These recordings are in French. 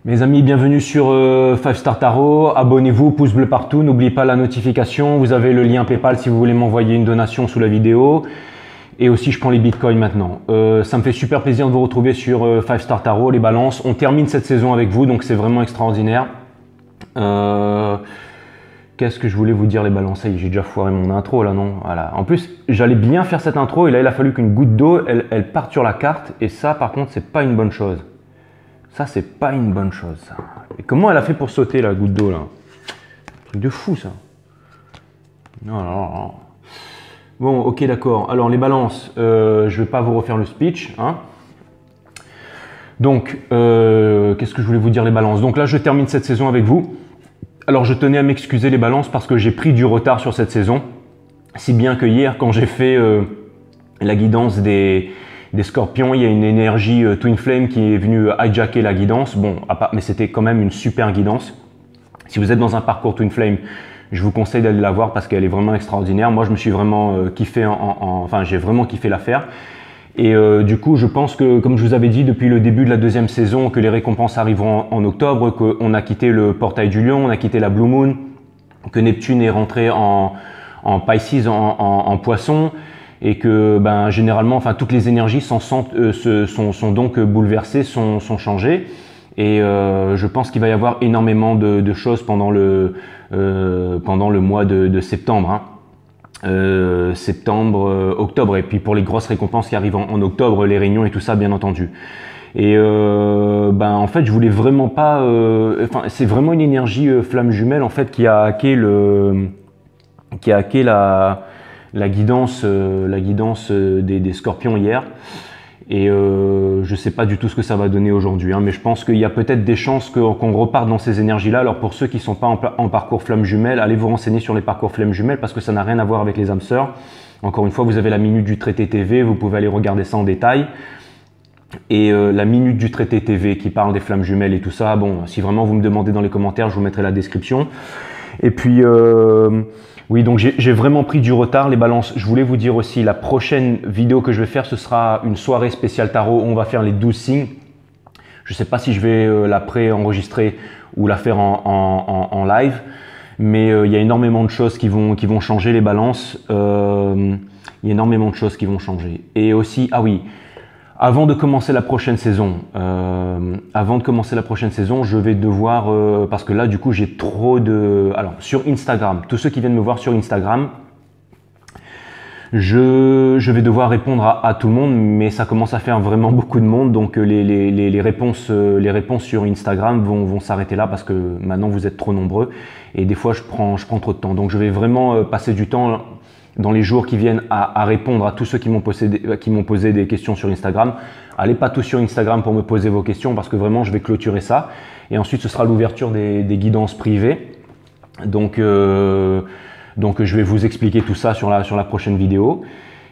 Mes amis, bienvenue sur 5 Star Tarot. Abonnez-vous, pouce bleu partout. N'oubliez pas la notification. Vous avez le lien PayPal si vous voulez m'envoyer une donation sous la vidéo. Et aussi, je prends les bitcoins maintenant. Ça me fait super plaisir de vous retrouver sur 5 Star Tarot, les balances. On termine cette saison avec vous, donc c'est vraiment extraordinaire. Qu'est-ce que je voulais vous dire, les balances? J'ai déjà foiré mon intro là, non? Voilà. En plus, j'allais bien faire cette intro et là, il a fallu qu'une goutte d'eau, elle parte sur la carte. Et ça, par contre, c'est pas une bonne chose. Ça, c'est pas une bonne chose, ça. Et comment elle a fait pour sauter, la goutte d'eau, là? Truc de fou, ça. Non, non, non. Bon, ok, d'accord. Alors, les balances, je vais pas vous refaire le speech, hein. Donc, qu'est-ce que je voulais vous dire, les balances? Donc là, je termine cette saison avec vous. Alors, je tenais à m'excuser, les balances, parce que j'ai pris du retard sur cette saison. Si bien que hier, quand j'ai fait la guidance des scorpions, il y a une énergie Twin Flame qui est venue hijacker la guidance. Bon, mais c'était quand même une super guidance. Si vous êtes dans un parcours Twin Flame, je vous conseille d'aller la voir parce qu'elle est vraiment extraordinaire. Moi, je me suis vraiment kiffé, enfin, j'ai vraiment kiffé l'affaire. Et du coup, je pense que, comme je vous avais dit depuis le début de la deuxième saison, que les récompenses arriveront en octobre, qu'on a quitté le portail du lion, on a quitté la Blue Moon, que Neptune est rentré en Pisces, en poisson, et que généralement, enfin, toutes les énergies sont donc bouleversées, sont changées. Et je pense qu'il va y avoir énormément de choses pendant le mois de septembre. Hein. Octobre, et puis pour les grosses récompenses qui arrivent en octobre, les réunions et tout ça, bien entendu. Et en fait, je voulais vraiment pas. Enfin, c'est vraiment une énergie flamme jumelle en fait qui a hacké la guidance des scorpions hier. Et je sais pas du tout ce que ça va donner aujourd'hui, hein, mais je pense qu'il y a peut-être des chances qu'on reparte dans ces énergies-là. Alors pour ceux qui sont pas en parcours flamme jumelle, allez vous renseigner sur les parcours flamme jumelle parce que ça n'a rien à voir avec les âmes sœurs. Encore une fois, vous avez la minute du traité TV, vous pouvez aller regarder ça en détail. Et la minute du traité TV qui parle des flammes jumelles et tout ça, bon, si vraiment vous me demandez dans les commentaires, je vous mettrai la description. Et puis, oui, donc j'ai vraiment pris du retard, les balances. Je voulais vous dire aussi, la prochaine vidéo que je vais faire, ce sera une soirée spéciale tarot. On va faire les 12 signes. Je ne sais pas si je vais la pré-enregistrer ou la faire en live, mais il y a énormément de choses qui vont changer, les balances. Il y a énormément de choses qui vont changer. Et aussi, ah oui, avant de commencer la prochaine saison, je vais devoir, parce que là du coup j'ai trop de... Alors sur Instagram, tous ceux qui viennent me voir sur Instagram, je vais devoir répondre à tout le monde, mais ça commence à faire vraiment beaucoup de monde, donc les réponses sur Instagram vont s'arrêter là parce que maintenant vous êtes trop nombreux et des fois je prends trop de temps. Donc je vais vraiment passer du temps dans les jours qui viennent à répondre à tous ceux qui m'ont posé des questions sur Instagram. Allez pas tous sur Instagram pour me poser vos questions parce que vraiment je vais clôturer ça. Et ensuite ce sera l'ouverture des guidances privées. Donc je vais vous expliquer tout ça sur la prochaine vidéo.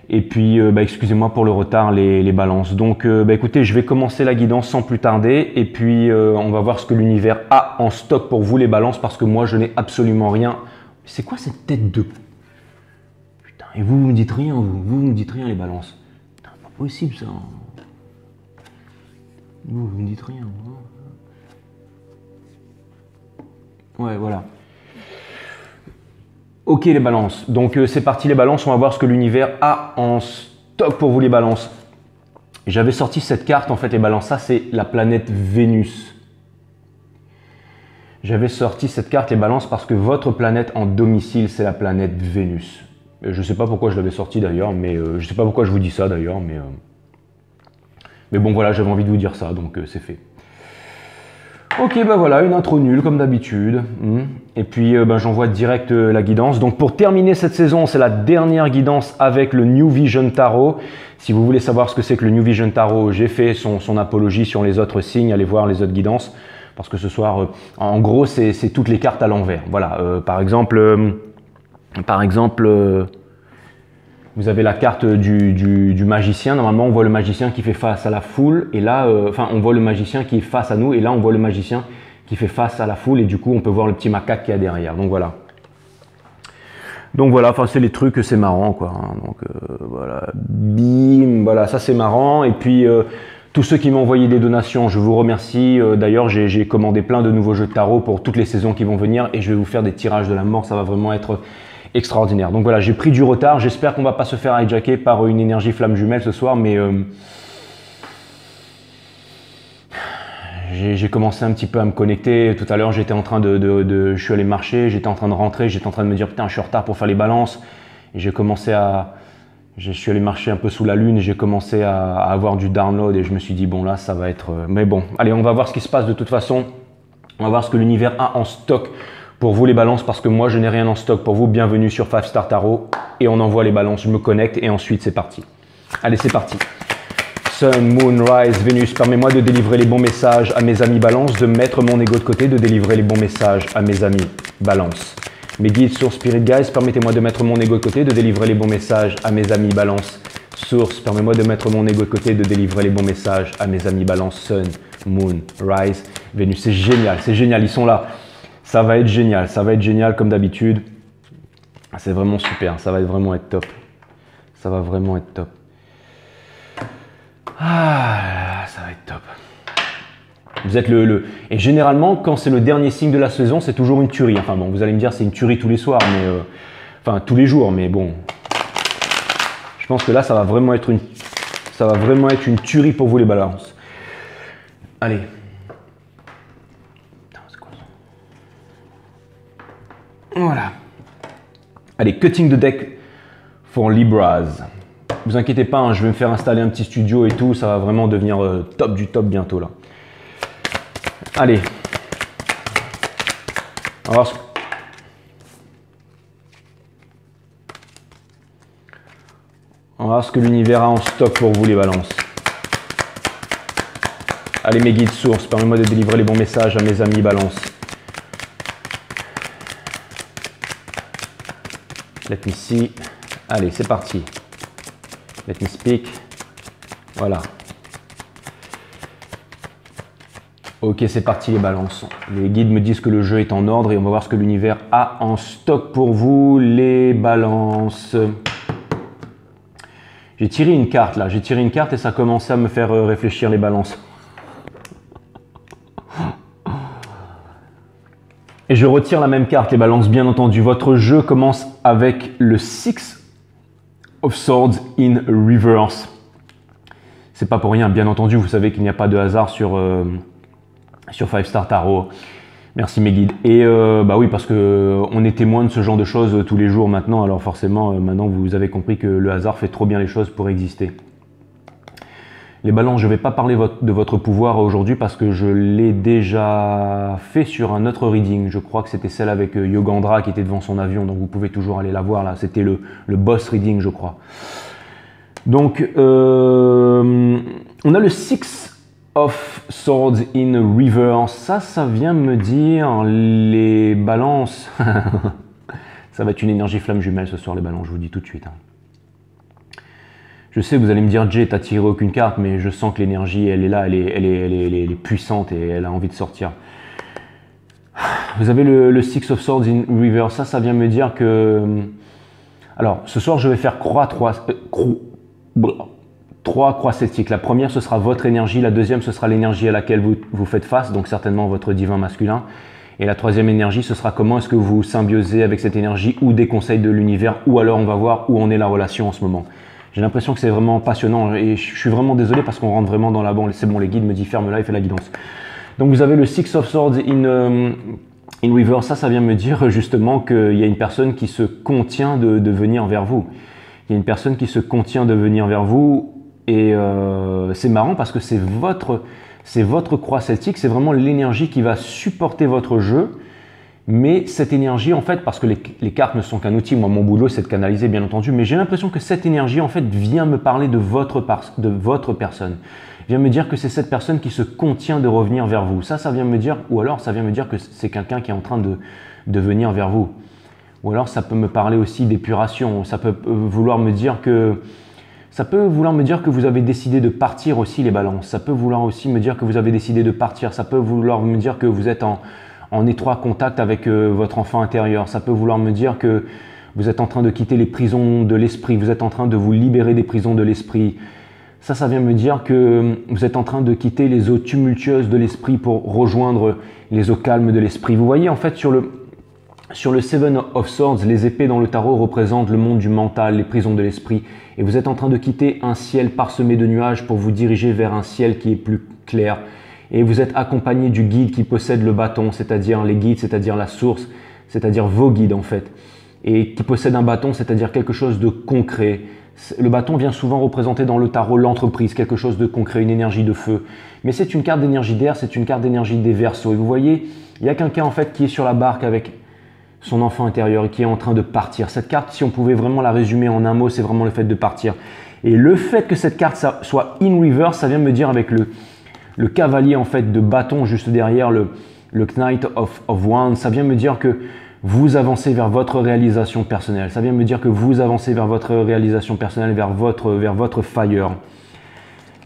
Et puis excusez-moi pour le retard, les balances. Donc écoutez, je vais commencer la guidance sans plus tarder. Et puis on va voir ce que l'univers a en stock pour vous, les balances, parce que moi je n'ai absolument rien. C'est quoi cette tête de... Et vous me dites rien, vous me dites rien, les balances. Putain, pas possible ça. Vous me dites rien. Ouais, voilà. Ok, les balances. Donc c'est parti, les balances. On va voir ce que l'univers a en stock pour vous, les balances. J'avais sorti cette carte, en fait, les balances. Ça, c'est la planète Vénus. J'avais sorti cette carte, les balances, parce que votre planète en domicile, c'est la planète Vénus. Je ne sais pas pourquoi je l'avais sorti d'ailleurs, mais je ne sais pas pourquoi je vous dis ça d'ailleurs, mais bon voilà, j'avais envie de vous dire ça, donc c'est fait. Ok, voilà, une intro nulle comme d'habitude. Et puis j'envoie direct la guidance. Donc pour terminer cette saison, c'est la dernière guidance avec le New Vision Tarot. Si vous voulez savoir ce que c'est que le New Vision Tarot, j'ai fait son apologie sur les autres signes, allez voir les autres guidances. Parce que ce soir, en gros, c'est toutes les cartes à l'envers. Voilà, par exemple, vous avez la carte du magicien. Normalement, on voit le magicien qui fait face à la foule. Et là, on voit le magicien qui est face à nous. Et là, on voit le magicien qui fait face à la foule. Et du coup, on peut voir le petit macaque qu'il y a derrière. Donc voilà. Enfin, c'est les trucs, c'est marrant, quoi. Donc voilà, bim, voilà, ça c'est marrant. Et puis Tous ceux qui m'ont envoyé des donations, je vous remercie. D'ailleurs, j'ai commandé plein de nouveaux jeux de tarot pour toutes les saisons qui vont venir et je vais vous faire des tirages de la mort. Ça va vraiment être extraordinaire. Donc voilà, j'ai pris du retard. J'espère qu'on va pas se faire hijacker par une énergie flamme jumelle ce soir, mais j'ai commencé un petit peu à me connecter. Tout à l'heure, j'étais en train je suis allé marcher, j'étais en train de rentrer, j'étais en train de me dire putain, je suis en retard pour faire les balances. Et je suis allé marcher un peu sous la lune et j'ai commencé à avoir du download et je me suis dit bon là ça va être… Mais bon, allez on va voir ce qui se passe de toute façon. On va voir ce que l'univers a en stock pour vous les balances parce que moi je n'ai rien en stock pour vous. Bienvenue sur 5 Star Tarot et on envoie les balances, je me connecte et ensuite c'est parti. Allez c'est parti. Sun, Moon, Rise, Vénus, permets-moi de délivrer les bons messages à mes amis Balance, de mettre mon ego de côté, de délivrer les bons messages à mes amis Balance. Mes guides, source, spirit guides, permettez-moi de mettre mon ego de côté, de délivrer les bons messages à mes amis Balance. Source, permets-moi de mettre mon ego de côté, de délivrer les bons messages à mes amis Balance. Sun, Moon, Rise, Vénus. C'est génial, ils sont là. Ça va être génial comme d'habitude. C'est vraiment super, ça va vraiment être top. Ça va vraiment être top. Ah, ça va être top. Vous êtes Et généralement, quand c'est le dernier signe de la saison, c'est toujours une tuerie. Enfin bon, vous allez me dire, c'est une tuerie tous les soirs, mais enfin tous les jours, mais bon. Je pense que là, ça va vraiment être une tuerie pour vous les balances. Allez. Putain, c'est quoi ça ? Voilà. Allez, cutting the deck for Libras. Vous inquiétez pas, hein, je vais me faire installer un petit studio et tout, ça va vraiment devenir top du top bientôt là. Allez, on va voir ce que l'univers a en stock pour vous les balances. Allez mes guides sources, permettez-moi de délivrer les bons messages à mes amis balance. Let me see. Allez, c'est parti. Let me speak. Voilà. Ok, c'est parti les balances. Les guides me disent que le jeu est en ordre et on va voir ce que l'univers a en stock pour vous, les balances. J'ai tiré une carte là, et ça a commencé à me faire réfléchir les balances. Et je retire la même carte, les balances, bien entendu. Votre jeu commence avec le Six of Swords in Reverse. C'est pas pour rien, bien entendu, vous savez qu'il n'y a pas de hasard sur 5 Star Tarot. Merci mes guides. Et bah oui, parce que on est témoin de ce genre de choses tous les jours maintenant, alors forcément, maintenant vous avez compris que le hasard fait trop bien les choses pour exister. Les balances, je ne vais pas parler de votre pouvoir aujourd'hui parce que je l'ai déjà fait sur un autre reading. Je crois que c'était celle avec Yogandra qui était devant son avion, donc vous pouvez toujours aller la voir là. C'était le boss reading, je crois. Donc, on a le Six of Swords in Reverse. Ça vient me dire les balances. Ça va être une énergie flamme jumelle ce soir, les balances, je vous dis tout de suite. Hein. Je sais, vous allez me dire, Jay, t'as tiré aucune carte, mais je sens que l'énergie, elle est là, elle est puissante et elle a envie de sortir. Vous avez le Six of Swords in Reverse. Ça vient me dire que… Alors, ce soir, je vais faire trois croix celtiques. La première, ce sera votre énergie. La deuxième, ce sera l'énergie à laquelle vous faites face, donc certainement votre divin masculin. Et la troisième énergie, ce sera comment est-ce que vous symbiosez avec cette énergie ou des conseils de l'univers, ou alors on va voir où en est la relation en ce moment. J'ai l'impression que c'est vraiment passionnant et je suis vraiment désolé parce qu'on rentre vraiment dans la banque. C'est bon, les guides me disent ferme-la et fais la guidance. Donc vous avez le Six of Swords in Reverse. Ça vient me dire justement qu'il y a une personne qui se contient de venir vers vous. Il y a une personne qui se contient de venir vers vous et c'est marrant parce que c'est votre croix celtique, c'est vraiment l'énergie qui va supporter votre jeu. Mais cette énergie, en fait, parce que les cartes ne sont qu'un outil, moi mon boulot c'est de canaliser bien entendu, mais j'ai l'impression que cette énergie en fait vient me parler de votre personne. Vient me dire que c'est cette personne qui se contient de revenir vers vous. Ça vient me dire, ou alors ça vient me dire que c'est quelqu'un qui est en train de venir vers vous. Ou alors ça peut me parler aussi d'épuration, ça peut vouloir me dire que… Ça peut vouloir me dire que vous avez décidé de partir aussi les balances. Ça peut vouloir aussi me dire que vous avez décidé de partir. Ça peut vouloir me dire que vous êtes en étroit contact avec votre enfant intérieur. Ça peut vouloir me dire que vous êtes en train de quitter les prisons de l'esprit, vous êtes en train de vous libérer des prisons de l'esprit. Ça vient me dire que vous êtes en train de quitter les eaux tumultueuses de l'esprit pour rejoindre les eaux calmes de l'esprit. Vous voyez en fait sur le Seven of Swords, les épées dans le tarot représentent le monde du mental, les prisons de l'esprit. Et vous êtes en train de quitter un ciel parsemé de nuages pour vous diriger vers un ciel qui est plus clair. Et vous êtes accompagné du guide qui possède le bâton, c'est-à-dire les guides, c'est-à-dire la source, c'est-à-dire vos guides en fait. Et qui possède un bâton, c'est-à-dire quelque chose de concret. Le bâton vient souvent représenter dans le tarot l'entreprise, quelque chose de concret, une énergie de feu. Mais c'est une carte d'énergie d'air, c'est une carte d'énergie des Verseaux. Et vous voyez, il y a quelqu'un en fait qui est sur la barque avec son enfant intérieur et qui est en train de partir. Cette carte, si on pouvait vraiment la résumer en un mot, c'est vraiment le fait de partir. Et le fait que cette carte soit in reverse, ça vient me dire avec le cavalier en fait de bâton juste derrière le Knight of Wands, ça vient me dire que vous avancez vers votre réalisation personnelle. Ça vient me dire que vous avancez vers votre réalisation personnelle, vers votre fire.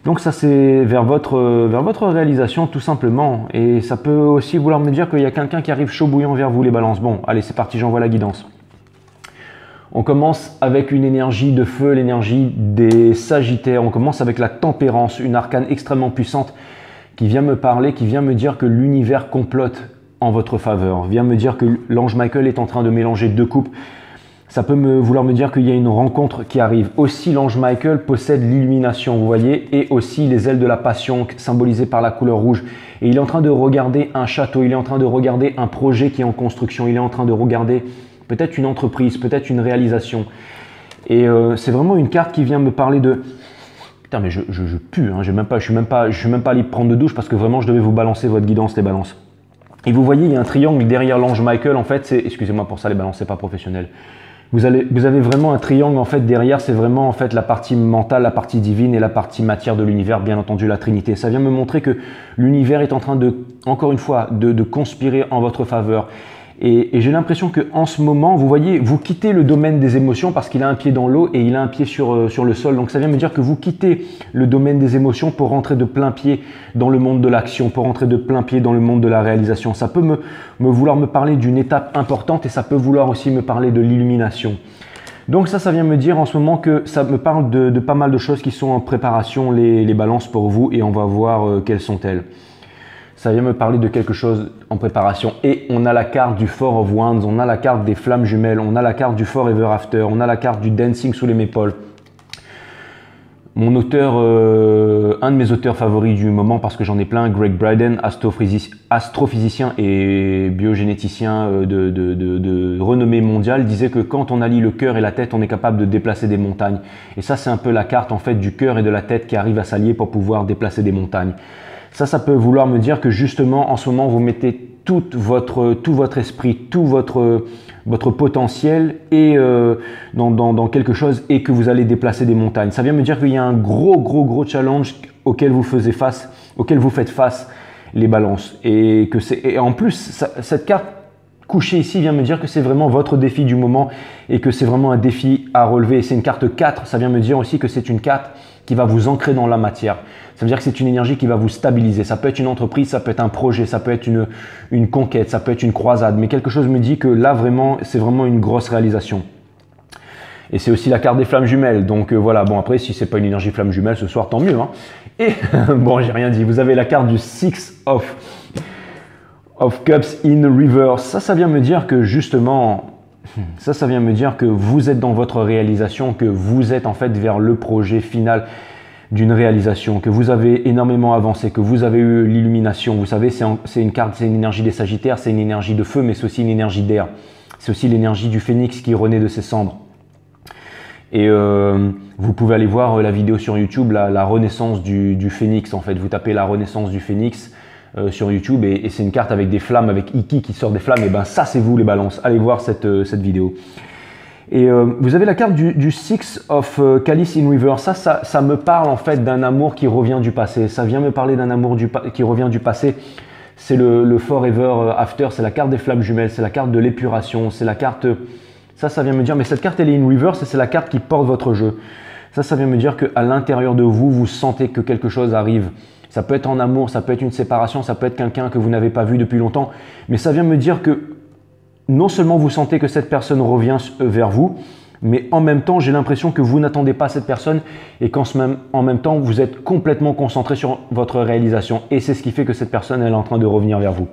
Donc ça c'est vers votre réalisation tout simplement. Et ça peut aussi vouloir me dire qu'il y a quelqu'un qui arrive chaud bouillant vers vous les balances. Bon, allez c'est parti, j'envoie la guidance. On commence avec une énergie de feu, l'énergie des Sagittaires. On commence avec la tempérance, une arcane extrêmement puissante qui vient me parler, qui vient me dire que l'univers complote en votre faveur. Vient me dire que l'ange Michael est en train de mélanger deux coupes. Ça peut vouloir me dire qu'il y a une rencontre qui arrive. Aussi, l'ange Michael possède l'illumination, vous voyez, et aussi les ailes de la passion symbolisées par la couleur rouge. Et il est en train de regarder un château, il est en train de regarder un projet qui est en construction, il est en train de regarder peut-être une entreprise, peut-être une réalisation. Et c'est vraiment une carte qui vient me parler de... Putain, mais je pue, hein, je suis même pas allé prendre de douche parce que vraiment je devais vous balancer votre guidance, les balances. Et vous voyez, il y a un triangle derrière l'ange Michael, en fait, excusez-moi pour ça, les balances, c'est pas professionnel. Vous avez vraiment un triangle, en fait, derrière, c'est vraiment, en fait, la partie mentale, la partie divine et la partie matière de l'univers, bien entendu, la Trinité. Ça vient me montrer que l'univers est en train de, encore une fois, de conspirer en votre faveur. Et j'ai l'impression qu'en ce moment, vous voyez, vous quittez le domaine des émotions parce qu'il a un pied dans l'eau et il a un pied sur le sol. Donc ça vient me dire que vous quittez le domaine des émotions pour rentrer de plein pied dans le monde de l'action, pour rentrer de plein pied dans le monde de la réalisation. Ça peut vouloir me parler d'une étape importante et ça peut vouloir aussi me parler de l'illumination. Donc ça vient me dire en ce moment que ça me parle de pas mal de choses qui sont en préparation, les balances pour vous, et on va voir quelles sont-elles. Ça vient me parler de quelque chose en préparation. Et on a la carte du Four of Wands, on a la carte des flammes jumelles, on a la carte du Forever After, on a la carte du Dancing sous les Maypoles. Mon auteur, un de mes auteurs favoris du moment, parce que j'en ai plein, Greg Braden, astrophysicien et biogénéticien de renommée mondiale, disait que quand on allie le cœur et la tête, on est capable de déplacer des montagnes. Et ça, c'est un peu la carte en fait du cœur et de la tête qui arrivent à s'allier pour pouvoir déplacer des montagnes. Ça peut vouloir me dire que justement, en ce moment, vous mettez tout votre esprit, tout votre potentiel et, dans quelque chose et que vous allez déplacer des montagnes. Ça vient me dire qu'il y a un gros challenge auquel vous faites face, les balances. Et en plus, cette carte couchée ici vient me dire que c'est vraiment votre défi du moment et que c'est vraiment un défi à relever. Et c'est une carte 4, ça vient me dire aussi que c'est une carte qui va vous ancrer dans la matière. Ça veut dire que c'est une énergie qui va vous stabiliser. Ça peut être une entreprise, ça peut être un projet, ça peut être une conquête, ça peut être une croisade. Mais quelque chose me dit que là, vraiment, c'est vraiment une grosse réalisation. Et c'est aussi la carte des flammes jumelles. Donc voilà, bon après, si c'est pas une énergie flamme jumelle ce soir, tant mieux. Hein. Et bon, j'ai rien dit. Vous avez la carte du Six of Cups in Reverse. Ça vient me dire que justement... Ça vient me dire que vous êtes dans votre réalisation, que vous êtes en fait vers le projet final d'une réalisation, que vous avez énormément avancé, que vous avez eu l'illumination. Vous savez, c'est une carte, c'est une énergie des Sagittaires, c'est une énergie de feu, mais c'est aussi une énergie d'air. C'est aussi l'énergie du phénix qui renaît de ses cendres. Et vous pouvez aller voir la vidéo sur YouTube, la renaissance du phénix en fait. Vous tapez la renaissance du phénix sur YouTube et c'est une carte avec des flammes, avec Iki qui sort des flammes. Et ben ça c'est vous les balances. Allez voir cette vidéo. Et vous avez la carte du Six of Chalice in Reverse. Ça me parle en fait d'un amour qui revient du passé. Ça vient me parler d'un amour qui revient du passé. C'est le Forever After, c'est la carte des flammes jumelles, c'est la carte de l'épuration, c'est la carte... Ça vient me dire, mais cette carte elle est in reverse et c'est la carte qui porte votre jeu. Ça vient me dire qu'à l'intérieur de vous, vous sentez que quelque chose arrive. Ça peut être en amour, ça peut être une séparation, ça peut être quelqu'un que vous n'avez pas vu depuis longtemps. Mais ça vient me dire que non seulement vous sentez que cette personne revient vers vous, mais en même temps, j'ai l'impression que vous n'attendez pas cette personne et en même temps, vous êtes complètement concentré sur votre réalisation. Et c'est ce qui fait que cette personne, elle est en train de revenir vers vous.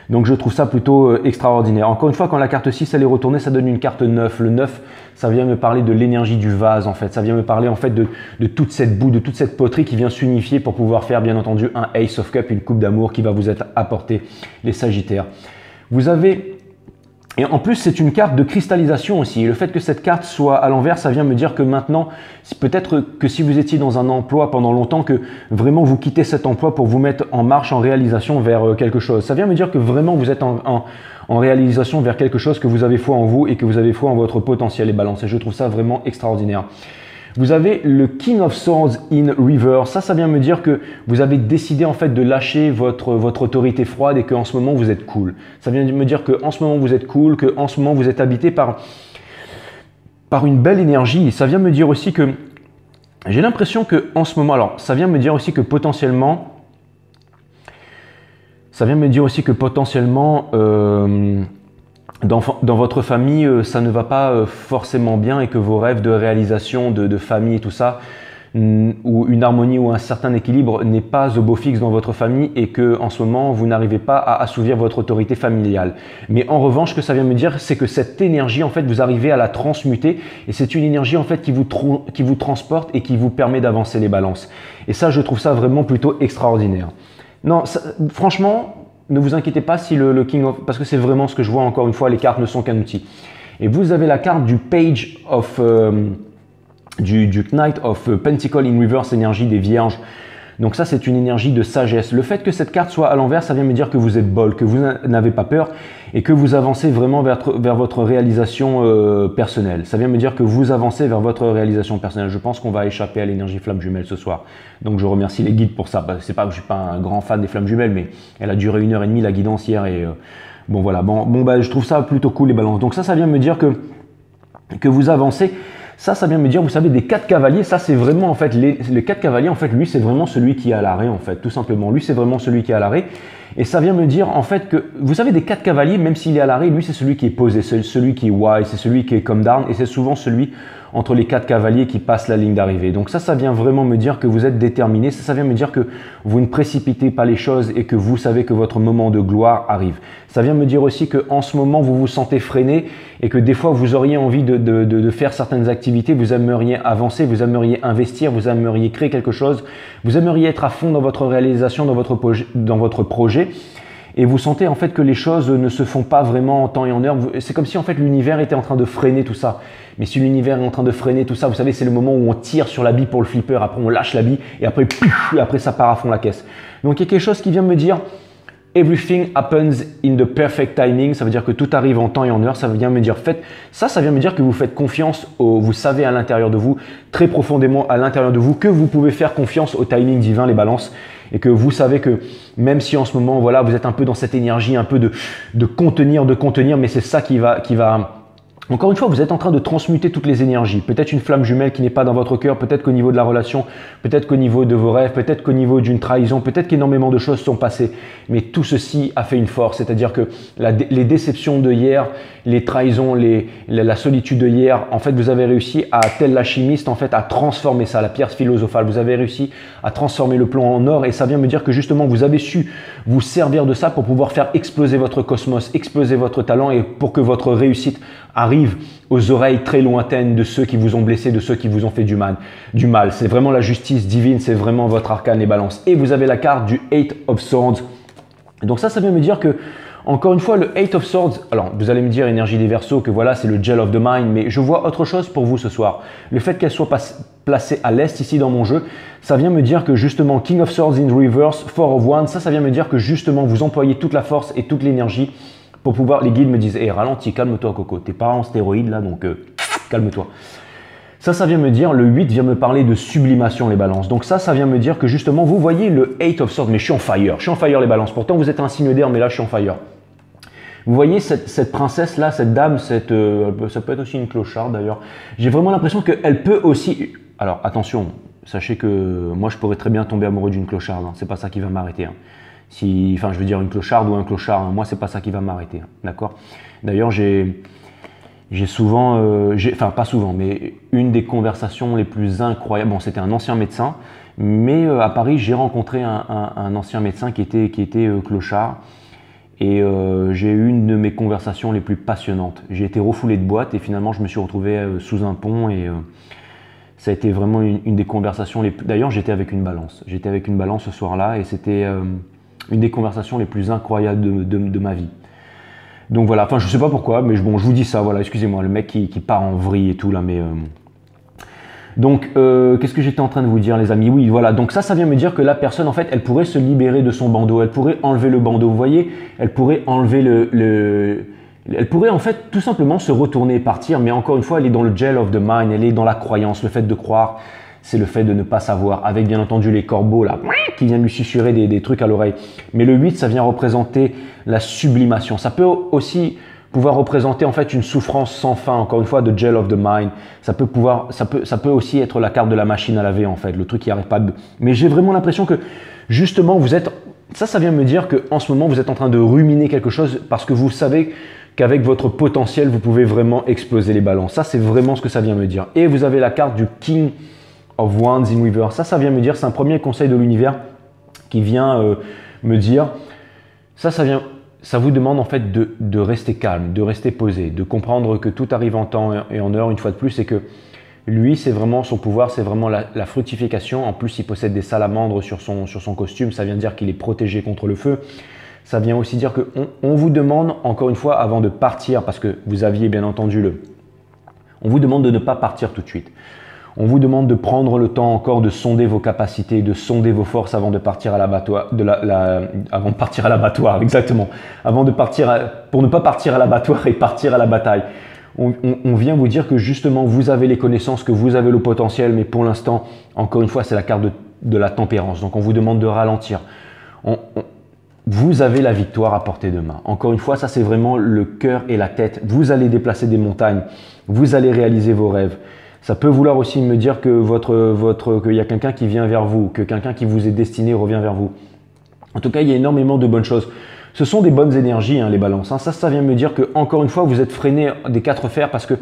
Donc je trouve ça plutôt extraordinaire. Encore une fois, quand la carte 6 elle est retournée, ça donne une carte 9. Le 9, ça vient me parler de l'énergie du vase en fait. Ça vient me parler en fait de toute cette boue, de toute cette poterie qui vient s'unifier pour pouvoir faire bien entendu un Ace of Cup, une coupe d'amour qui va vous être apportée, les Sagittaires. Vous avez... Et en plus, c'est une carte de cristallisation aussi. Et le fait que cette carte soit à l'envers, ça vient me dire que maintenant, peut-être que si vous étiez dans un emploi pendant longtemps, que vraiment vous quittez cet emploi pour vous mettre en marche, en réalisation vers quelque chose. Ça vient me dire que vraiment vous êtes en réalisation vers quelque chose, que vous avez foi en vous et que vous avez foi en votre potentiel et balance. Et je trouve ça vraiment extraordinaire. Vous avez le King of Swords in Reverse. Ça vient me dire que vous avez décidé en fait de lâcher votre autorité froide et qu'en ce moment vous êtes cool. Ça vient me dire qu'en ce moment vous êtes cool, qu'en ce moment vous êtes habité par une belle énergie. Et ça vient me dire aussi que j'ai l'impression que en ce moment, alors ça vient me dire aussi que potentiellement, dans votre famille, ça ne va pas forcément bien et que vos rêves de réalisation, de famille et tout ça, ou une harmonie ou un certain équilibre n'est pas au beau fixe dans votre famille et que en ce moment, vous n'arrivez pas à assouvir votre autorité familiale. Mais en revanche, ce que ça vient me dire, c'est que cette énergie, en fait, vous arrivez à la transmuter et c'est une énergie en fait qui vous transporte et qui vous permet d'avancer les balances. Et ça, je trouve ça vraiment plutôt extraordinaire. Non, ça, franchement, ne vous inquiétez pas si le King of... Parce que c'est vraiment ce que je vois, encore une fois, les cartes ne sont qu'un outil. Et vous avez la carte du Page of... du Knight of Pentacle in Reverse, énergie des Vierges. Donc ça, c'est une énergie de sagesse. Le fait que cette carte soit à l'envers, ça vient me dire que vous êtes bold, que vous n'avez pas peur et que vous avancez vraiment vers votre réalisation personnelle. Ça vient me dire que vous avancez vers votre réalisation personnelle. Je pense qu'on va échapper à l'énergie flamme jumelle ce soir. Donc je remercie les guides pour ça. C'est pas que je suis pas un grand fan des flammes jumelles, mais elle a duré 1h30 la guidance hier et bon voilà. Bon je trouve ça plutôt cool les balances. Donc ça vient me dire que vous avancez. Ça vient me dire, vous savez, des 4 cavaliers, ça c'est vraiment en fait, les 4 cavaliers, en fait, lui c'est vraiment celui qui est à l'arrêt en fait, tout simplement. Lui c'est vraiment celui qui est à l'arrêt. Et ça vient me dire en fait que, vous savez, des 4 cavaliers, même s'il est à l'arrêt, lui c'est celui qui est posé, c'est celui qui est wise, c'est celui qui est come down et c'est souvent celui entre les 4 cavaliers qui passent la ligne d'arrivée. Donc ça vient vraiment me dire que vous êtes déterminé, ça vient me dire que vous ne précipitez pas les choses et que vous savez que votre moment de gloire arrive. Ça vient me dire aussi qu'en ce moment, vous vous sentez freiné et que des fois, vous auriez envie de faire certaines activités, vous aimeriez avancer, vous aimeriez investir, vous aimeriez créer quelque chose, vous aimeriez être à fond dans votre réalisation, dans votre projet. Et vous sentez en fait que les choses ne se font pas vraiment en temps et en heure. C'est comme si en fait l'univers était en train de freiner tout ça. Mais si l'univers est en train de freiner tout ça, vous savez, c'est le moment où on tire sur la bille pour le flipper, après on lâche la bille et après, après ça part à fond la caisse. Donc il y a quelque chose qui vient me dire everything happens in the perfect timing. Ça veut dire que tout arrive en temps et en heure. Ça vient me dire ça vient me dire que vous faites confiance vous savez à l'intérieur de vous, très profondément à l'intérieur de vous, que vous pouvez faire confiance au timing divin, les balances. Et que vous savez que même si en ce moment, voilà, vous êtes un peu dans cette énergie, un peu de contenir, mais c'est ça qui va... Encore une fois, vous êtes en train de transmuter toutes les énergies. Peut-être une flamme jumelle qui n'est pas dans votre cœur, peut-être qu'au niveau de la relation, peut-être qu'au niveau de vos rêves, peut-être qu'au niveau d'une trahison, peut-être qu'énormément de choses sont passées. Mais tout ceci a fait une force, c'est-à-dire que les déceptions de hier, les trahisons, la solitude de hier, en fait, vous avez réussi à, tel l'alchimiste, en fait, à transformer ça, la pierre philosophale. Vous avez réussi à transformer le plomb en or et ça vient me dire que justement, vous avez su vous servir de ça pour pouvoir faire exploser votre cosmos, exploser votre talent et pour que votre réussite arrive aux oreilles très lointaines de ceux qui vous ont blessé, de ceux qui vous ont fait du mal. C'est vraiment la justice divine, c'est vraiment votre arcane et balance. Et vous avez la carte du Eight of Swords. Donc ça vient me dire que, encore une fois, le Eight of Swords, alors vous allez me dire, énergie des Verseaux, que voilà, c'est le gel of the mind, mais je vois autre chose pour vous ce soir. Le fait qu'elle soit placée à l'est ici dans mon jeu, ça vient me dire que justement, King of Swords in Reverse, Four of Wands, ça vient me dire que justement, vous employez toute la force et toute l'énergie pour pouvoir, les guides me disent, ralentis, calme-toi Coco, t'es pas en stéroïde là, donc calme-toi. Ça vient me dire, le 8 vient me parler de sublimation les balances. Donc ça vient me dire que justement, vous voyez le 8 of Swords, mais je suis en fire les balances. Pourtant, vous êtes un signe d'air, mais là, je suis en fire. Vous voyez cette princesse là, cette dame, ça peut être aussi une clocharde d'ailleurs. J'ai vraiment l'impression qu'elle peut aussi, alors attention, sachez que moi je pourrais très bien tomber amoureux d'une clocharde, hein. C'est pas ça qui va m'arrêter. Hein. Une clocharde ou un clochard, hein. Moi c'est pas ça qui va m'arrêter, hein. D'accord. D'ailleurs j'ai j'ai souvent, enfin pas souvent, mais une des conversations les plus incroyables, bon c'était un ancien médecin, mais à Paris j'ai rencontré un ancien médecin qui était clochard, et j'ai eu une de mes conversations les plus passionnantes. J'ai été refoulé de boîte et finalement je me suis retrouvé sous un pont, et ça a été vraiment une des conversations les plus... D'ailleurs j'étais avec une balance, ce soir-là, et c'était une des conversations les plus incroyables de ma vie. Donc voilà, enfin je sais pas pourquoi, mais bon, je vous dis ça, voilà, excusez-moi, le mec qui part en vrille et tout là, mais... Donc, qu'est-ce que j'étais en train de vous dire, les amis? Oui, voilà, donc ça vient me dire que la personne, en fait, elle pourrait se libérer de son bandeau, elle pourrait enlever le bandeau, vous voyez, elle pourrait enlever elle pourrait en fait tout simplement se retourner et partir, mais encore une fois, elle est dans le jail of the mind, elle est dans la croyance, le fait de croire, c'est le fait de ne pas savoir, avec bien entendu les corbeaux là, qui viennent lui susurrer des trucs à l'oreille. Mais le 8, ça vient représenter la sublimation. Ça peut aussi pouvoir représenter en fait une souffrance sans fin, encore une fois, de jail of the mind. Ça peut aussi être la carte de la machine à laver en fait, le truc qui n'arrête pas de... Mais j'ai vraiment l'impression que justement vous êtes... Ça vient me dire qu'en ce moment vous êtes en train de ruminer quelque chose parce que vous savez qu'avec votre potentiel vous pouvez vraiment exploser les balances. Ça c'est vraiment ce que ça vient me dire. Et vous avez la carte du King of Wands in Reverse. Ça vient me dire, c'est un premier conseil de l'univers qui vient me dire, ça vous demande en fait de rester calme, de rester posé, de comprendre que tout arrive en temps et en heure une fois de plus, et que lui, c'est vraiment son pouvoir, c'est vraiment la fructification. En plus, il possède des salamandres sur son costume, ça vient dire qu'il est protégé contre le feu. Ça vient aussi dire qu'on vous demande, encore une fois, avant de partir, parce que vous aviez bien entendu on vous demande de ne pas partir tout de suite. On vous demande de prendre le temps encore de sonder vos capacités, de sonder vos forces avant de partir à l'abattoir, avant de partir à l'abattoir, exactement. Pour ne pas partir à l'abattoir et partir à la bataille. On vient vous dire que justement vous avez les connaissances, que vous avez le potentiel, mais pour l'instant, encore une fois, c'est la carte de la tempérance. Donc on vous demande de ralentir. Vous avez la victoire à portée de main. Encore une fois, ça c'est vraiment le cœur et la tête. Vous allez déplacer des montagnes, vous allez réaliser vos rêves. Ça peut vouloir aussi me dire que qu'il y a quelqu'un qui vient vers vous, que quelqu'un qui vous est destiné revient vers vous. En tout cas, il y a énormément de bonnes choses. Ce sont des bonnes énergies, hein, les balances. Hein. Ça vient me dire que encore une fois, vous êtes freiné des quatre fers parce que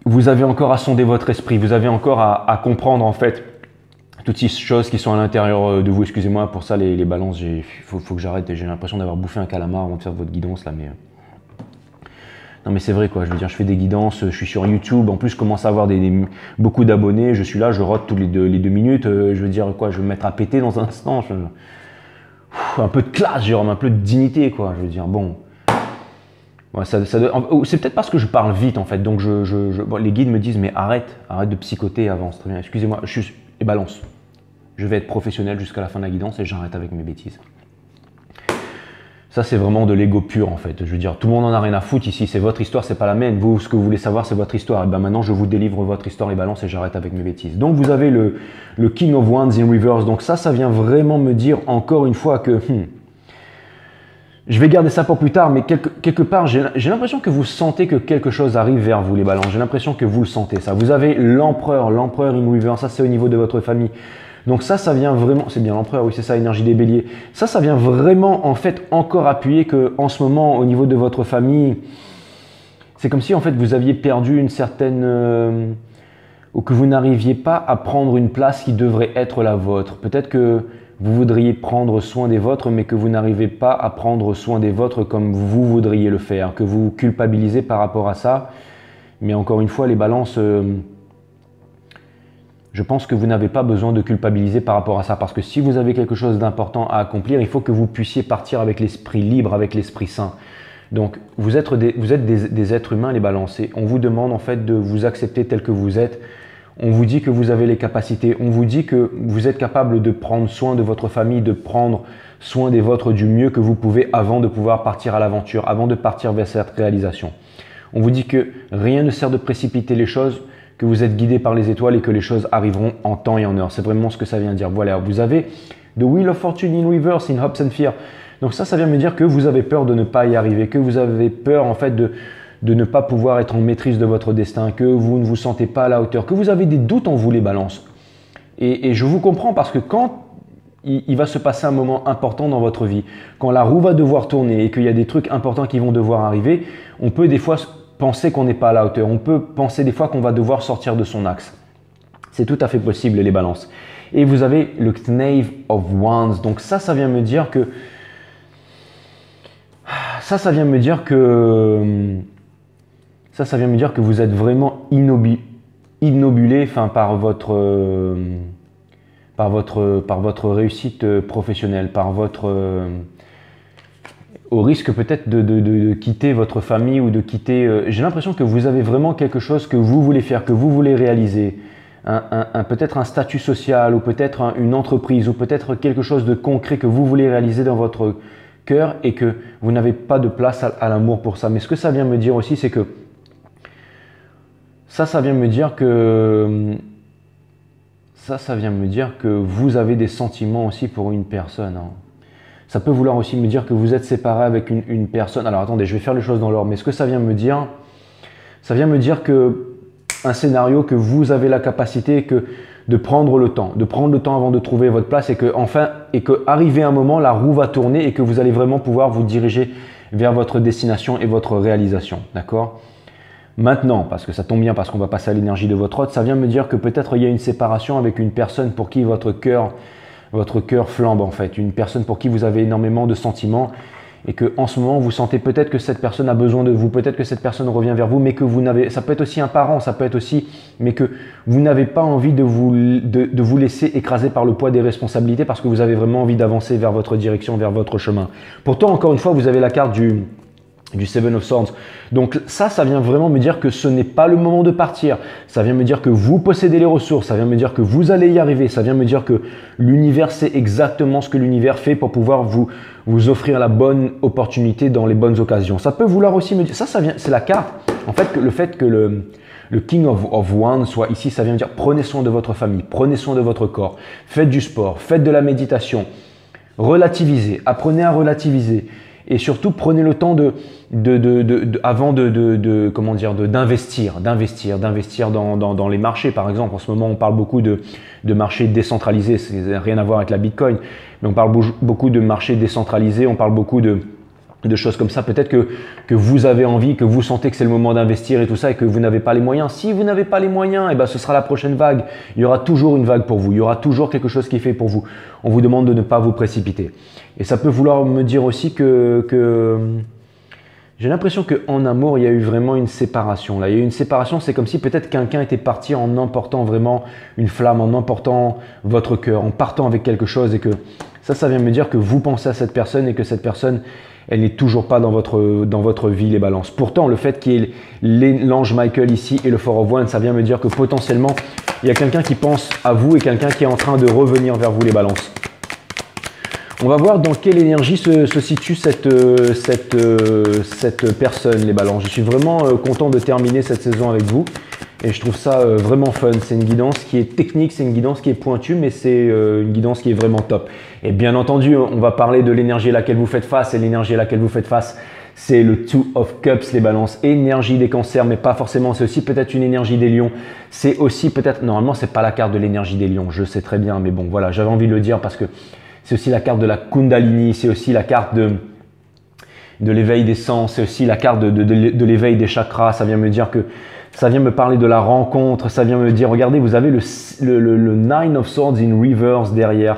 vous avez encore à sonder votre esprit, vous avez encore à comprendre en fait toutes ces choses qui sont à l'intérieur de vous. Excusez-moi pour ça, les balances. Faut que j'arrête. J'ai l'impression d'avoir bouffé un calamar avant de faire votre guidance là, mais. Non mais c'est vrai quoi, je veux dire, je fais des guidances, je suis sur YouTube, en plus je commence à avoir beaucoup d'abonnés, je suis là, je rote toutes les deux minutes, je veux dire quoi, je vais me mettre à péter dans un instant, un peu de classe Jérôme, un peu de dignité quoi, je veux dire, bon. Ouais, c'est peut-être parce que je parle vite en fait, donc bon, les guides me disent mais arrête de psychoter, avance, très bien, excusez-moi, et balance, je vais être professionnel jusqu'à la fin de la guidance et j'arrête avec mes bêtises. Ça, c'est vraiment de l'ego pur en fait. Je veux dire, tout le monde en a rien à foutre ici. C'est votre histoire, c'est pas la mienne. Vous, ce que vous voulez savoir, c'est votre histoire. Et ben maintenant, je vous délivre votre histoire, les balances, et j'arrête avec mes bêtises. Donc, vous avez le King of Wands in Reverse. Donc ça vient vraiment me dire encore une fois que je vais garder ça pour plus tard, mais quelque part, j'ai l'impression que vous sentez que quelque chose arrive vers vous, les balances. J'ai l'impression que vous le sentez, ça. Vous avez l'empereur in Reverse. Ça, c'est au niveau de votre famille. Donc ça vient vraiment, c'est bien l'empereur, oui c'est ça, énergie des béliers. Ça vient vraiment en fait encore appuyer que en ce moment au niveau de votre famille, c'est comme si en fait vous aviez perdu une certaine, ou que vous n'arriviez pas à prendre une place qui devrait être la vôtre. Peut-être que vous voudriez prendre soin des vôtres, mais que vous n'arrivez pas à prendre soin des vôtres comme vous voudriez le faire, que vous culpabilisez par rapport à ça. Mais encore une fois, les balances... je pense que vous n'avez pas besoin de culpabiliser par rapport à ça, parce que si vous avez quelque chose d'important à accomplir, il faut que vous puissiez partir avec l'esprit libre, avec l'esprit sain. Donc, vous êtes des êtres humains, les balancés. On vous demande en fait de vous accepter tel que vous êtes. On vous dit que vous avez les capacités. On vous dit que vous êtes capable de prendre soin de votre famille, de prendre soin des vôtres du mieux que vous pouvez avant de pouvoir partir à l'aventure, avant de partir vers cette réalisation. On vous dit que rien ne sert de précipiter les choses, que vous êtes guidé par les étoiles et que les choses arriveront en temps et en heure. C'est vraiment ce que ça vient dire. Voilà, vous avez The Wheel of Fortune in Reverse, in Hopes and Fear. Donc ça vient me dire que vous avez peur de ne pas y arriver, que vous avez peur en fait de ne pas pouvoir être en maîtrise de votre destin, que vous ne vous sentez pas à la hauteur, que vous avez des doutes en vous, les balances. Et je vous comprends parce que quand il va se passer un moment important dans votre vie, quand la roue va devoir tourner et qu'il y a des trucs importants qui vont devoir arriver, on peut des fois penser qu'on n'est pas à la hauteur. On peut penser des fois qu'on va devoir sortir de son axe. C'est tout à fait possible les balances. Et vous avez le Knave of Wands. Donc ça vient me dire que ça vient me dire que vous êtes vraiment innobulé, enfin, par votre réussite professionnelle, au risque peut-être de quitter votre famille ou de quitter. J'ai l'impression que vous avez vraiment quelque chose que vous voulez faire, que vous voulez réaliser. Peut-être un statut social ou peut-être une entreprise ou peut-être quelque chose de concret que vous voulez réaliser dans votre cœur et que vous n'avez pas de place à l'amour pour ça. Mais ce que ça vient me dire aussi, c'est que ça vient me dire que vous avez des sentiments aussi pour une personne. Hein. Ça peut vouloir aussi me dire que vous êtes séparé avec une personne. Alors attendez, je vais faire les choses dans l'ordre. Mais ce que ça vient me dire, que un scénario que vous avez la capacité de prendre le temps avant de trouver votre place et que arrivé un moment, la roue va tourner et que vous allez vraiment pouvoir vous diriger vers votre destination et votre réalisation. D'accord ? Maintenant, parce que ça tombe bien, parce qu'on va passer à l'énergie de votre hôte, ça vient me dire que peut-être il y a une séparation avec une personne pour qui votre cœur flambe en fait, une personne pour qui vous avez énormément de sentiments et que en ce moment vous sentez peut-être que cette personne a besoin de vous, peut-être que cette personne revient vers vous, mais que ça peut être aussi un parent, ça peut être aussi, mais que vous n'avez pas envie de vous laisser écraser par le poids des responsabilités parce que vous avez vraiment envie d'avancer vers votre direction, vers votre chemin. Pourtant, encore une fois, vous avez la carte du Seven of Swords. Donc ça vient vraiment me dire que ce n'est pas le moment de partir. Ça vient me dire que vous possédez les ressources. Ça vient me dire que vous allez y arriver. Ça vient me dire que l'univers sait exactement ce que l'univers fait pour pouvoir vous offrir la bonne opportunité dans les bonnes occasions. Ça peut vouloir aussi me dire, c'est la carte. En fait, le fait que le King of Wands soit ici, ça vient me dire prenez soin de votre famille, prenez soin de votre corps, faites du sport, faites de la méditation, relativisez, apprenez à relativiser. Et surtout, prenez le temps avant d'investir dans les marchés. Par exemple, en ce moment, on parle beaucoup de marchés décentralisés. Ça n'a rien à voir avec la Bitcoin, mais on parle beaucoup de marchés décentralisés. On parle beaucoup de choses comme ça. Peut-être que vous avez envie, que vous sentez que c'est le moment d'investir et tout ça et que vous n'avez pas les moyens. Si vous n'avez pas les moyens, ce sera la prochaine vague. Il y aura toujours une vague pour vous. Il y aura toujours quelque chose qui est fait pour vous. On vous demande de ne pas vous précipiter. Et ça peut vouloir me dire aussi que j'ai l'impression qu'en amour, il y a eu vraiment une séparation. Là, il y a eu une séparation, c'est comme si peut-être quelqu'un était parti en emportant vraiment une flamme, en emportant votre cœur, en partant avec quelque chose et que ça vient me dire que vous pensez à cette personne et que cette personne, elle n'est toujours pas dans votre vie, les balances. Pourtant, le fait qu'il y ait l'ange Michael ici et le Four of Wands, ça vient me dire que potentiellement, il y a quelqu'un qui pense à vous et quelqu'un qui est en train de revenir vers vous, les balances. On va voir dans quelle énergie se situe cette personne, les balances. Je suis vraiment content de terminer cette saison avec vous et je trouve ça vraiment fun. C'est une guidance qui est technique, c'est une guidance qui est pointue, mais c'est une guidance qui est vraiment top. Et bien entendu, on va parler de l'énergie à laquelle vous faites face et l'énergie à laquelle vous faites face, c'est le Two of Cups, les balances. Énergie des cancers, mais pas forcément. C'est aussi peut-être une énergie des lions. C'est aussi peut-être, normalement, c'est pas la carte de l'énergie des lions, je sais très bien, mais bon, voilà, j'avais envie de le dire parce que c'est aussi la carte de la Kundalini, c'est aussi la carte de l'éveil des sens, c'est aussi la carte de l'éveil des chakras. Ça vient me dire que ça vient me parler de la rencontre, ça vient me dire, regardez, vous avez le Nine of Swords in reverse derrière.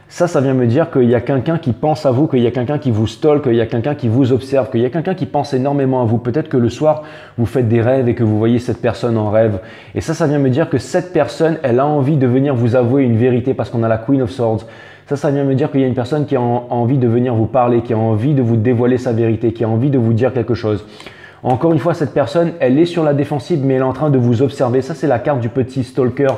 Ça vient me dire qu'il y a quelqu'un qui pense à vous, qu'il y a quelqu'un qui vous stalk, qu'il y a quelqu'un qui vous observe, qu'il y a quelqu'un qui pense énormément à vous. Peut-être que le soir, vous faites des rêves et que vous voyez cette personne en rêve. Et ça vient me dire que cette personne, elle a envie de venir vous avouer une vérité parce qu'on a la Queen of Swords. Ça vient me dire qu'il y a une personne qui a envie de venir vous parler, qui a envie de vous dévoiler sa vérité, qui a envie de vous dire quelque chose. Encore une fois, cette personne, elle est sur la défensive, mais elle est en train de vous observer. Ça, c'est la carte du petit stalker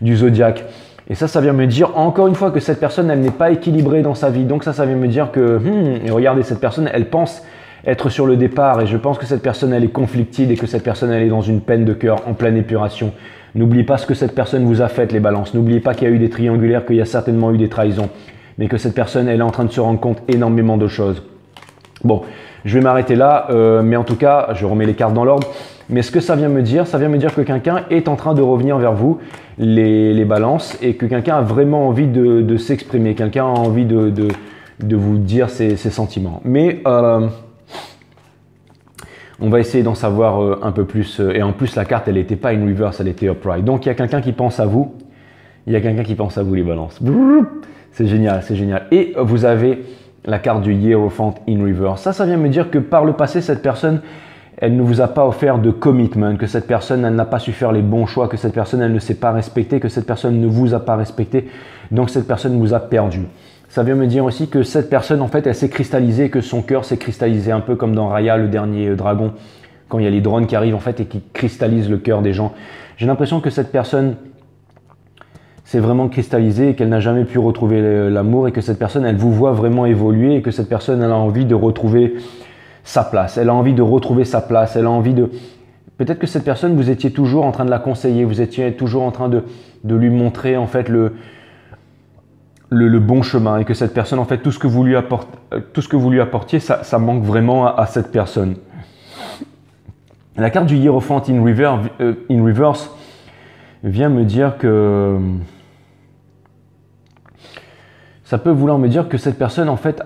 du zodiaque. Et ça vient me dire, encore une fois, que cette personne, elle n'est pas équilibrée dans sa vie. Donc ça vient me dire que, et regardez, cette personne, elle pense être sur le départ. Et je pense que cette personne, elle est conflictive et que cette personne, elle est dans une peine de cœur, en pleine épuration. N'oubliez pas ce que cette personne vous a fait, les balances. N'oubliez pas qu'il y a eu des triangulaires, qu'il y a certainement eu des trahisons. Mais que cette personne, elle est en train de se rendre compte énormément de choses. Bon, je vais m'arrêter là. Mais en tout cas, je remets les cartes dans l'ordre. Mais ce que ça vient me dire que quelqu'un est en train de revenir vers vous, les balances, et que quelqu'un a vraiment envie de s'exprimer. Quelqu'un a envie de vous dire ses sentiments. Mais On va essayer d'en savoir un peu plus. Et en plus, la carte, elle n'était pas in reverse, elle était upright. Donc, il y a quelqu'un qui pense à vous. Il y a quelqu'un qui pense à vous, les balances. C'est génial, c'est génial. Et vous avez la carte du Hierophant in reverse. Ça vient me dire que par le passé, cette personne, elle ne vous a pas offert de commitment, que cette personne, elle n'a pas su faire les bons choix, que cette personne, elle ne s'est pas respectée, que cette personne ne vous a pas respecté. Donc, cette personne vous a perdu. Ça vient me dire aussi que cette personne, en fait, elle s'est cristallisée, que son cœur s'est cristallisé un peu comme dans Raya, le dernier dragon, quand il y a les drones qui arrivent, en fait, et qui cristallisent le cœur des gens. J'ai l'impression que cette personne s'est vraiment cristallisée et qu'elle n'a jamais pu retrouver l'amour et que cette personne, elle vous voit vraiment évoluer et que cette personne, elle a envie de retrouver sa place. Elle a envie de retrouver sa place. Elle a envie de... Peut-être que cette personne, vous étiez toujours en train de la conseiller, vous étiez toujours en train de lui montrer, en fait, le bon chemin et que cette personne, en fait, tout ce que vous lui apportiez, ça manque vraiment à cette personne. La carte du Hierophant in reverse vient me dire que ça peut vouloir me dire que cette personne, en fait,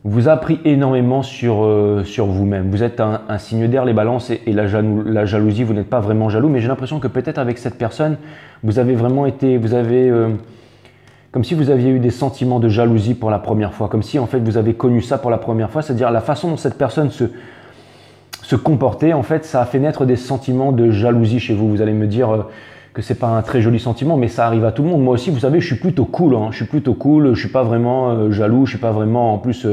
vous a appris énormément sur vous-même. Vous êtes un signe d'air, les balances, et la jalousie, vous n'êtes pas vraiment jaloux, mais j'ai l'impression que peut-être avec cette personne, vous avez vraiment été, comme si vous aviez eu des sentiments de jalousie pour la première fois, comme si en fait vous avez connu ça pour la première fois, c'est-à-dire la façon dont cette personne se comportait, en fait, ça a fait naître des sentiments de jalousie chez vous. Vous allez me dire que c'est pas un très joli sentiment, mais ça arrive à tout le monde. Moi aussi, vous savez, je suis plutôt cool, hein. Je suis plutôt cool, je suis pas vraiment jaloux, je suis pas vraiment, en plus,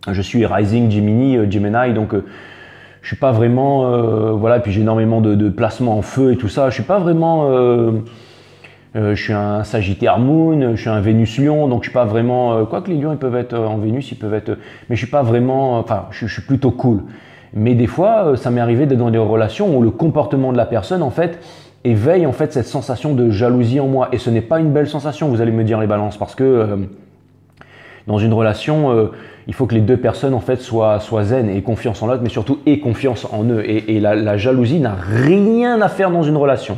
je suis Rising Gemini, donc je suis pas vraiment, voilà, puis j'ai énormément de placements en feu et tout ça, je suis pas vraiment... je suis un Sagittaire Moon, je suis un Vénus Lion, donc je suis pas vraiment... quoique les lions, ils peuvent être en Vénus, ils peuvent être... Mais je suis pas vraiment... Enfin, je suis plutôt cool. Mais des fois, ça m'est arrivé d'être dans des relations où le comportement de la personne, en fait, éveille en fait cette sensation de jalousie en moi. Et ce n'est pas une belle sensation, vous allez me dire, les balances, parce que dans une relation, il faut que les deux personnes, en fait, soient zen et aient confiance en l'autre, mais surtout aient confiance en eux. Et la jalousie n'a rien à faire dans une relation.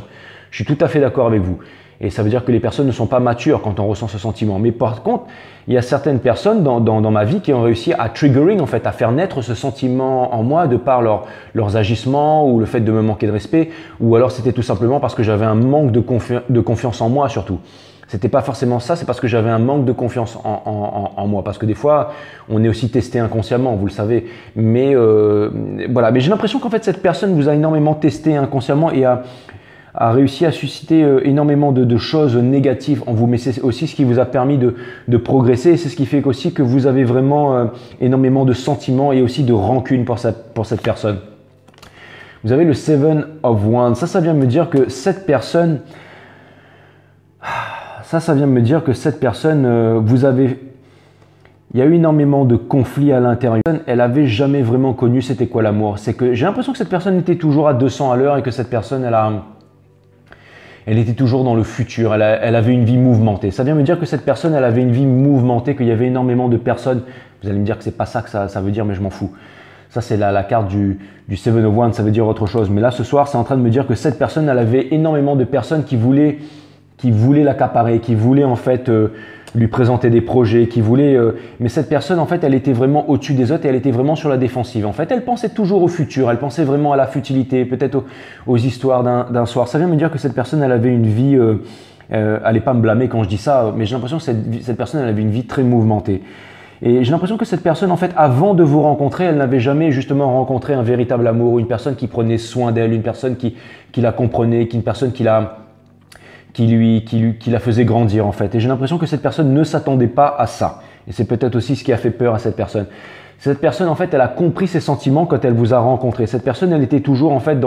Je suis tout à fait d'accord avec vous. Et ça veut dire que les personnes ne sont pas matures quand on ressent ce sentiment. Mais par contre, il y a certaines personnes dans ma vie qui ont réussi à triggering, en fait, à faire naître ce sentiment en moi de par leurs agissements ou le fait de me manquer de respect. Ou alors c'était tout simplement parce que j'avais un manque de confiance en moi surtout. C'était pas forcément ça, c'est parce que j'avais un manque de confiance en moi. Parce que des fois, on est aussi testé inconsciemment, vous le savez. Mais voilà. Mais j'ai l'impression qu'en fait, cette personne vous a énormément testé inconsciemment et a réussi à susciter énormément de choses négatives en vous, mais c'est aussi ce qui vous a permis de progresser, et c'est ce qui fait aussi que vous avez vraiment énormément de sentiments et aussi de rancune pour cette personne. Vous avez le Seven of Wands, ça vient me dire que cette personne, il y a eu énormément de conflits à l'intérieur. Elle avait jamais vraiment connu c'était quoi l'amour. C'est que j'ai l'impression que cette personne était toujours à 200 à l'heure et que cette personne, elle était toujours dans le futur, elle avait une vie mouvementée. Ça vient me dire que cette personne, elle avait une vie mouvementée, qu'il y avait énormément de personnes. Vous allez me dire que c'est pas ça que ça veut dire, mais je m'en fous. Ça, c'est la carte du Seven of Wands, ça veut dire autre chose. Mais là, ce soir, c'est en train de me dire que cette personne, elle avait énormément de personnes qui voulaient l'accaparer, qui voulaient en fait lui présenter des projets, mais cette personne, en fait, elle était vraiment au-dessus des autres et elle était vraiment sur la défensive. En fait, elle pensait toujours au futur, elle pensait vraiment à la futilité, peut-être aux histoires d'un soir. Ça vient me dire que cette personne, elle avait une vie, allez pas me blâmer quand je dis ça, mais j'ai l'impression que cette personne, elle avait une vie très mouvementée. Et j'ai l'impression que cette personne, en fait, avant de vous rencontrer, elle n'avait jamais justement rencontré un véritable amour, une personne qui prenait soin d'elle, une personne qui la comprenait, une personne qui la faisait grandir en fait. Et j'ai l'impression que cette personne ne s'attendait pas à ça. Et c'est peut-être aussi ce qui a fait peur à cette personne. Cette personne en fait, elle a compris ses sentiments quand elle vous a rencontré. Cette personne, elle était toujours en fait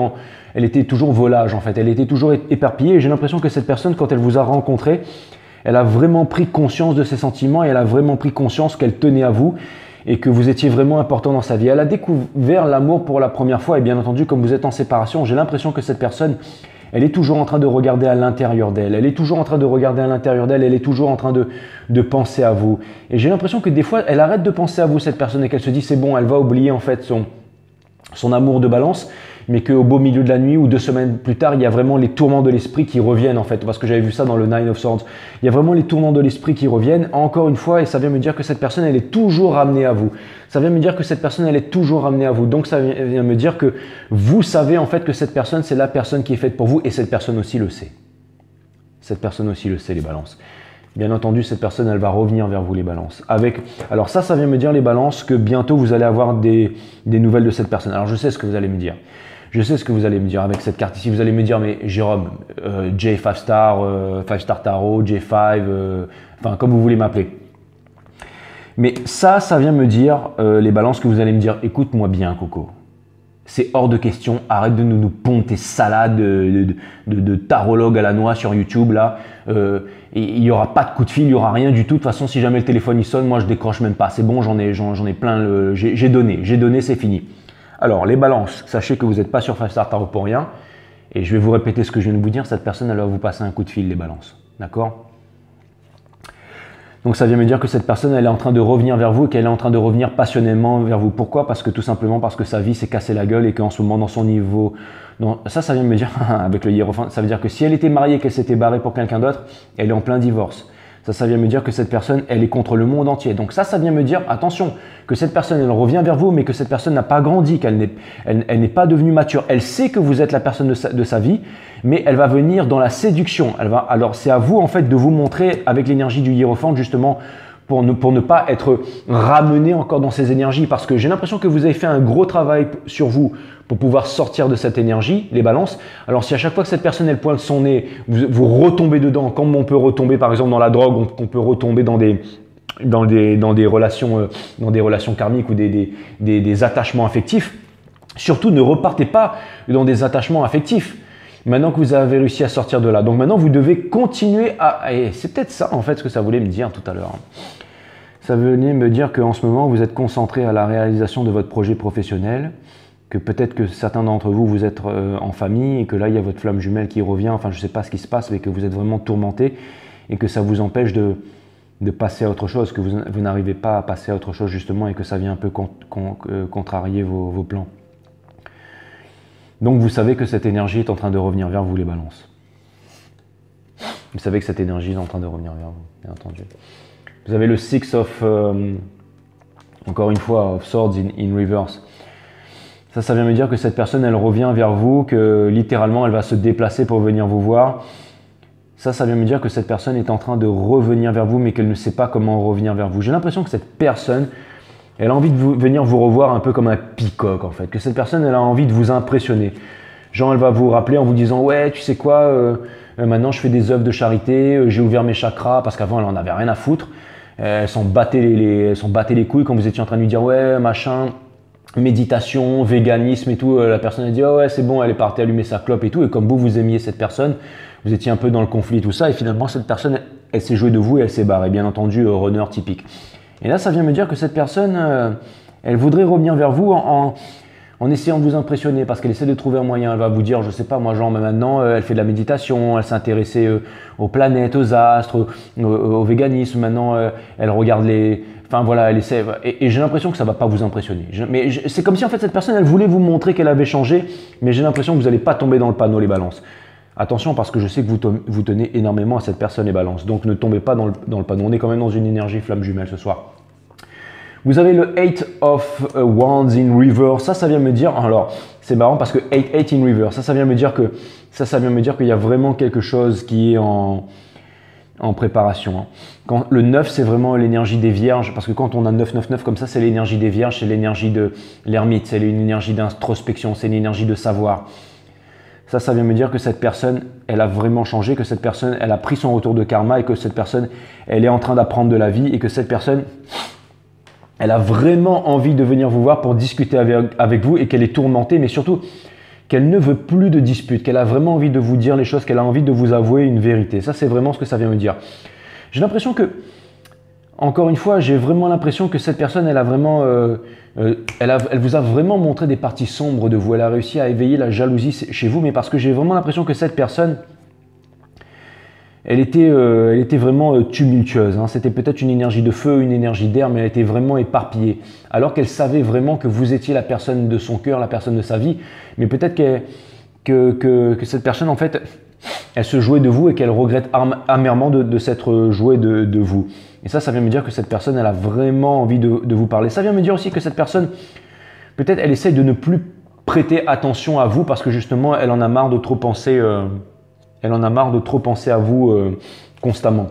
elle était toujours volage en fait. Elle était toujours éparpillée. Et j'ai l'impression que cette personne, quand elle vous a rencontré, elle a vraiment pris conscience de ses sentiments et elle a vraiment pris conscience qu'elle tenait à vous et que vous étiez vraiment important dans sa vie. Elle a découvert l'amour pour la première fois et bien entendu, comme vous êtes en séparation, j'ai l'impression que cette personne, elle est toujours en train de regarder à l'intérieur d'elle. Elle est toujours en train de regarder à l'intérieur d'elle. Elle est toujours en train de penser à vous. Et j'ai l'impression que des fois, elle arrête de penser à vous, cette personne, et qu'elle se dit, c'est bon, elle va oublier en fait son amour de balance, mais qu'au beau milieu de la nuit ou 2 semaines plus tard, il y a vraiment les tourments de l'esprit qui reviennent en fait, parce que j'avais vu ça dans le Nine of Swords. Il y a vraiment les tourments de l'esprit qui reviennent, encore une fois, et ça vient me dire que cette personne, elle est toujours ramenée à vous. Ça vient me dire que cette personne, elle est toujours ramenée à vous. Donc ça vient me dire que vous savez en fait que cette personne, c'est la personne qui est faite pour vous, et cette personne aussi le sait. Cette personne aussi le sait, les balances. Bien entendu, cette personne, elle va revenir vers vous, les balances. Alors ça vient me dire, les balances, que bientôt, vous allez avoir des nouvelles de cette personne. Alors, je sais ce que vous allez me dire. Je sais ce que vous allez me dire avec cette carte ici. Vous allez me dire, mais Jérôme, J5 Star, 5 Star Tarot, J5, enfin, comme vous voulez m'appeler. Mais ça vient me dire, les balances, que vous allez me dire, écoute-moi bien, Coco. C'est hors de question, arrête de nous pondre tes salades de tarologue à la noix sur YouTube là. Il n'y aura pas de coup de fil, il n'y aura rien du tout. De toute façon, si jamais le téléphone il sonne, moi je décroche même pas. C'est bon, j'en ai plein, j'ai donné, c'est fini. Alors les balances, sachez que vous n'êtes pas sur 5 Star Tarot pour rien. Et je vais vous répéter ce que je viens de vous dire, cette personne elle va vous passer un coup de fil, les balances. D'accord ? Donc ça vient me dire que cette personne, elle est en train de revenir vers vous et qu'elle est en train de revenir passionnément vers vous. Pourquoi? Parce que tout simplement parce que sa vie s'est cassée la gueule et qu'en ce moment, dans son niveau… Ça vient me dire, avec le hiérophant, ça veut dire que si elle était mariée et qu'elle s'était barrée pour quelqu'un d'autre, elle est en plein divorce. Ça vient me dire que cette personne, elle est contre le monde entier. Donc ça vient me dire, attention, que cette personne, elle revient vers vous, mais que cette personne n'a pas grandi, qu'elle n'est pas devenue mature. Elle sait que vous êtes la personne de sa vie, mais elle va venir dans la séduction. Alors c'est à vous en fait de vous montrer avec l'énergie du hiérophante justement pour ne pas être ramené encore dans ces énergies, parce que j'ai l'impression que vous avez fait un gros travail sur vous pour pouvoir sortir de cette énergie, les balances. Alors si à chaque fois que cette personne elle pointe son nez, vous retombez dedans, comme on peut retomber par exemple dans la drogue, on peut retomber dans des relations karmiques ou des attachements affectifs, surtout ne repartez pas dans des attachements affectifs. Maintenant que vous avez réussi à sortir de là, donc maintenant vous devez continuer à… Et c'est peut-être ça en fait ce que ça voulait me dire tout à l'heure. Ça venait me dire qu'en ce moment vous êtes concentré à la réalisation de votre projet professionnel, que peut-être que certains d'entre vous, vous êtes en famille et que là il y a votre flamme jumelle qui revient, enfin je ne sais pas ce qui se passe, mais que vous êtes vraiment tourmenté et que ça vous empêche de passer à autre chose, que vous n'arrivez pas à passer à autre chose justement et que ça vient un peu contrarier vos plans. Donc vous savez que cette énergie est en train de revenir vers vous, les balances. Vous savez que cette énergie est en train de revenir vers vous, bien entendu. Vous avez le Six of, encore une fois, of Swords in reverse. Ça vient me dire que cette personne, elle revient vers vous, que littéralement, elle va se déplacer pour venir vous voir. Ça vient me dire que cette personne est en train de revenir vers vous, mais qu'elle ne sait pas comment revenir vers vous. J'ai l'impression que cette personne… elle a envie de venir vous revoir un peu comme un peacock en fait, que cette personne elle a envie de vous impressionner. Genre elle va vous rappeler en vous disant ouais tu sais quoi, maintenant je fais des œuvres de charité, j'ai ouvert mes chakras parce qu'avant elle en avait rien à foutre. Elles s'en battaient les couilles quand vous étiez en train de lui dire ouais machin, méditation, véganisme et tout. La personne a dit oh, ouais c'est bon, elle est partie allumer sa clope et tout. Et comme vous aimiez cette personne, vous étiez un peu dans le conflit et tout ça. Et finalement cette personne elle s'est jouée de vous et elle s'est barrée. Bien entendu runner typique. Et là, ça vient me dire que cette personne, elle voudrait revenir vers vous en essayant de vous impressionner parce qu'elle essaie de trouver un moyen. Elle va vous dire, je sais pas, moi, genre, mais maintenant, elle fait de la méditation, elle s'intéressait aux planètes, aux astres, au véganisme. Maintenant, elle regarde les… Enfin, voilà, elle essaie… Et j'ai l'impression que ça va pas vous impressionner. Mais c'est comme si, en fait, cette personne, elle voulait vous montrer qu'elle avait changé, mais j'ai l'impression que vous n'allez pas tomber dans le panneau, les balances. Attention parce que je sais que vous tenez énormément à cette personne les balances. Donc ne tombez pas dans le panneau. On est quand même dans une énergie flamme jumelle ce soir. Vous avez le 8 of Wands in reverse. Ça vient me dire… Alors c'est marrant parce que 8 in reverse. Ça vient me dire que… Ça vient me dire qu'il y a vraiment quelque chose qui est en préparation. Quand, le 9 c'est vraiment l'énergie des vierges. Parce que quand on a 9 comme ça c'est l'énergie des vierges. C'est l'énergie de l'ermite. C'est une énergie d'introspection. C'est une énergie de savoir. Ça vient me dire que cette personne, elle a vraiment changé, que cette personne, elle a pris son retour de karma et que cette personne, elle est en train d'apprendre de la vie et que cette personne, elle a vraiment envie de venir vous voir pour discuter avec vous et qu'elle est tourmentée, mais surtout qu'elle ne veut plus de dispute, qu'elle a vraiment envie de vous dire les choses, qu'elle a envie de vous avouer une vérité. Ça, c'est vraiment ce que ça vient me dire. J'ai l'impression que, encore une fois, j'ai vraiment l'impression que cette personne, elle a vraiment… elle vous a vraiment montré des parties sombres de vous. Elle a réussi à éveiller la jalousie chez vous, mais parce que j'ai vraiment l'impression que cette personne, elle était vraiment tumultueuse. Hein. C'était peut-être une énergie de feu, une énergie d'air, mais elle était vraiment éparpillée. Alors qu'elle savait vraiment que vous étiez la personne de son cœur, la personne de sa vie, mais peut-être que cette personne, en fait, elle se jouait de vous et qu'elle regrette amèrement de s'être jouée de vous. Et ça vient me dire que cette personne, elle a vraiment envie de vous parler. Ça vient me dire aussi que cette personne, peut-être, elle essaye de ne plus prêter attention à vous parce que justement, elle en a marre de trop penser. Elle en a marre de trop penser à vous constamment.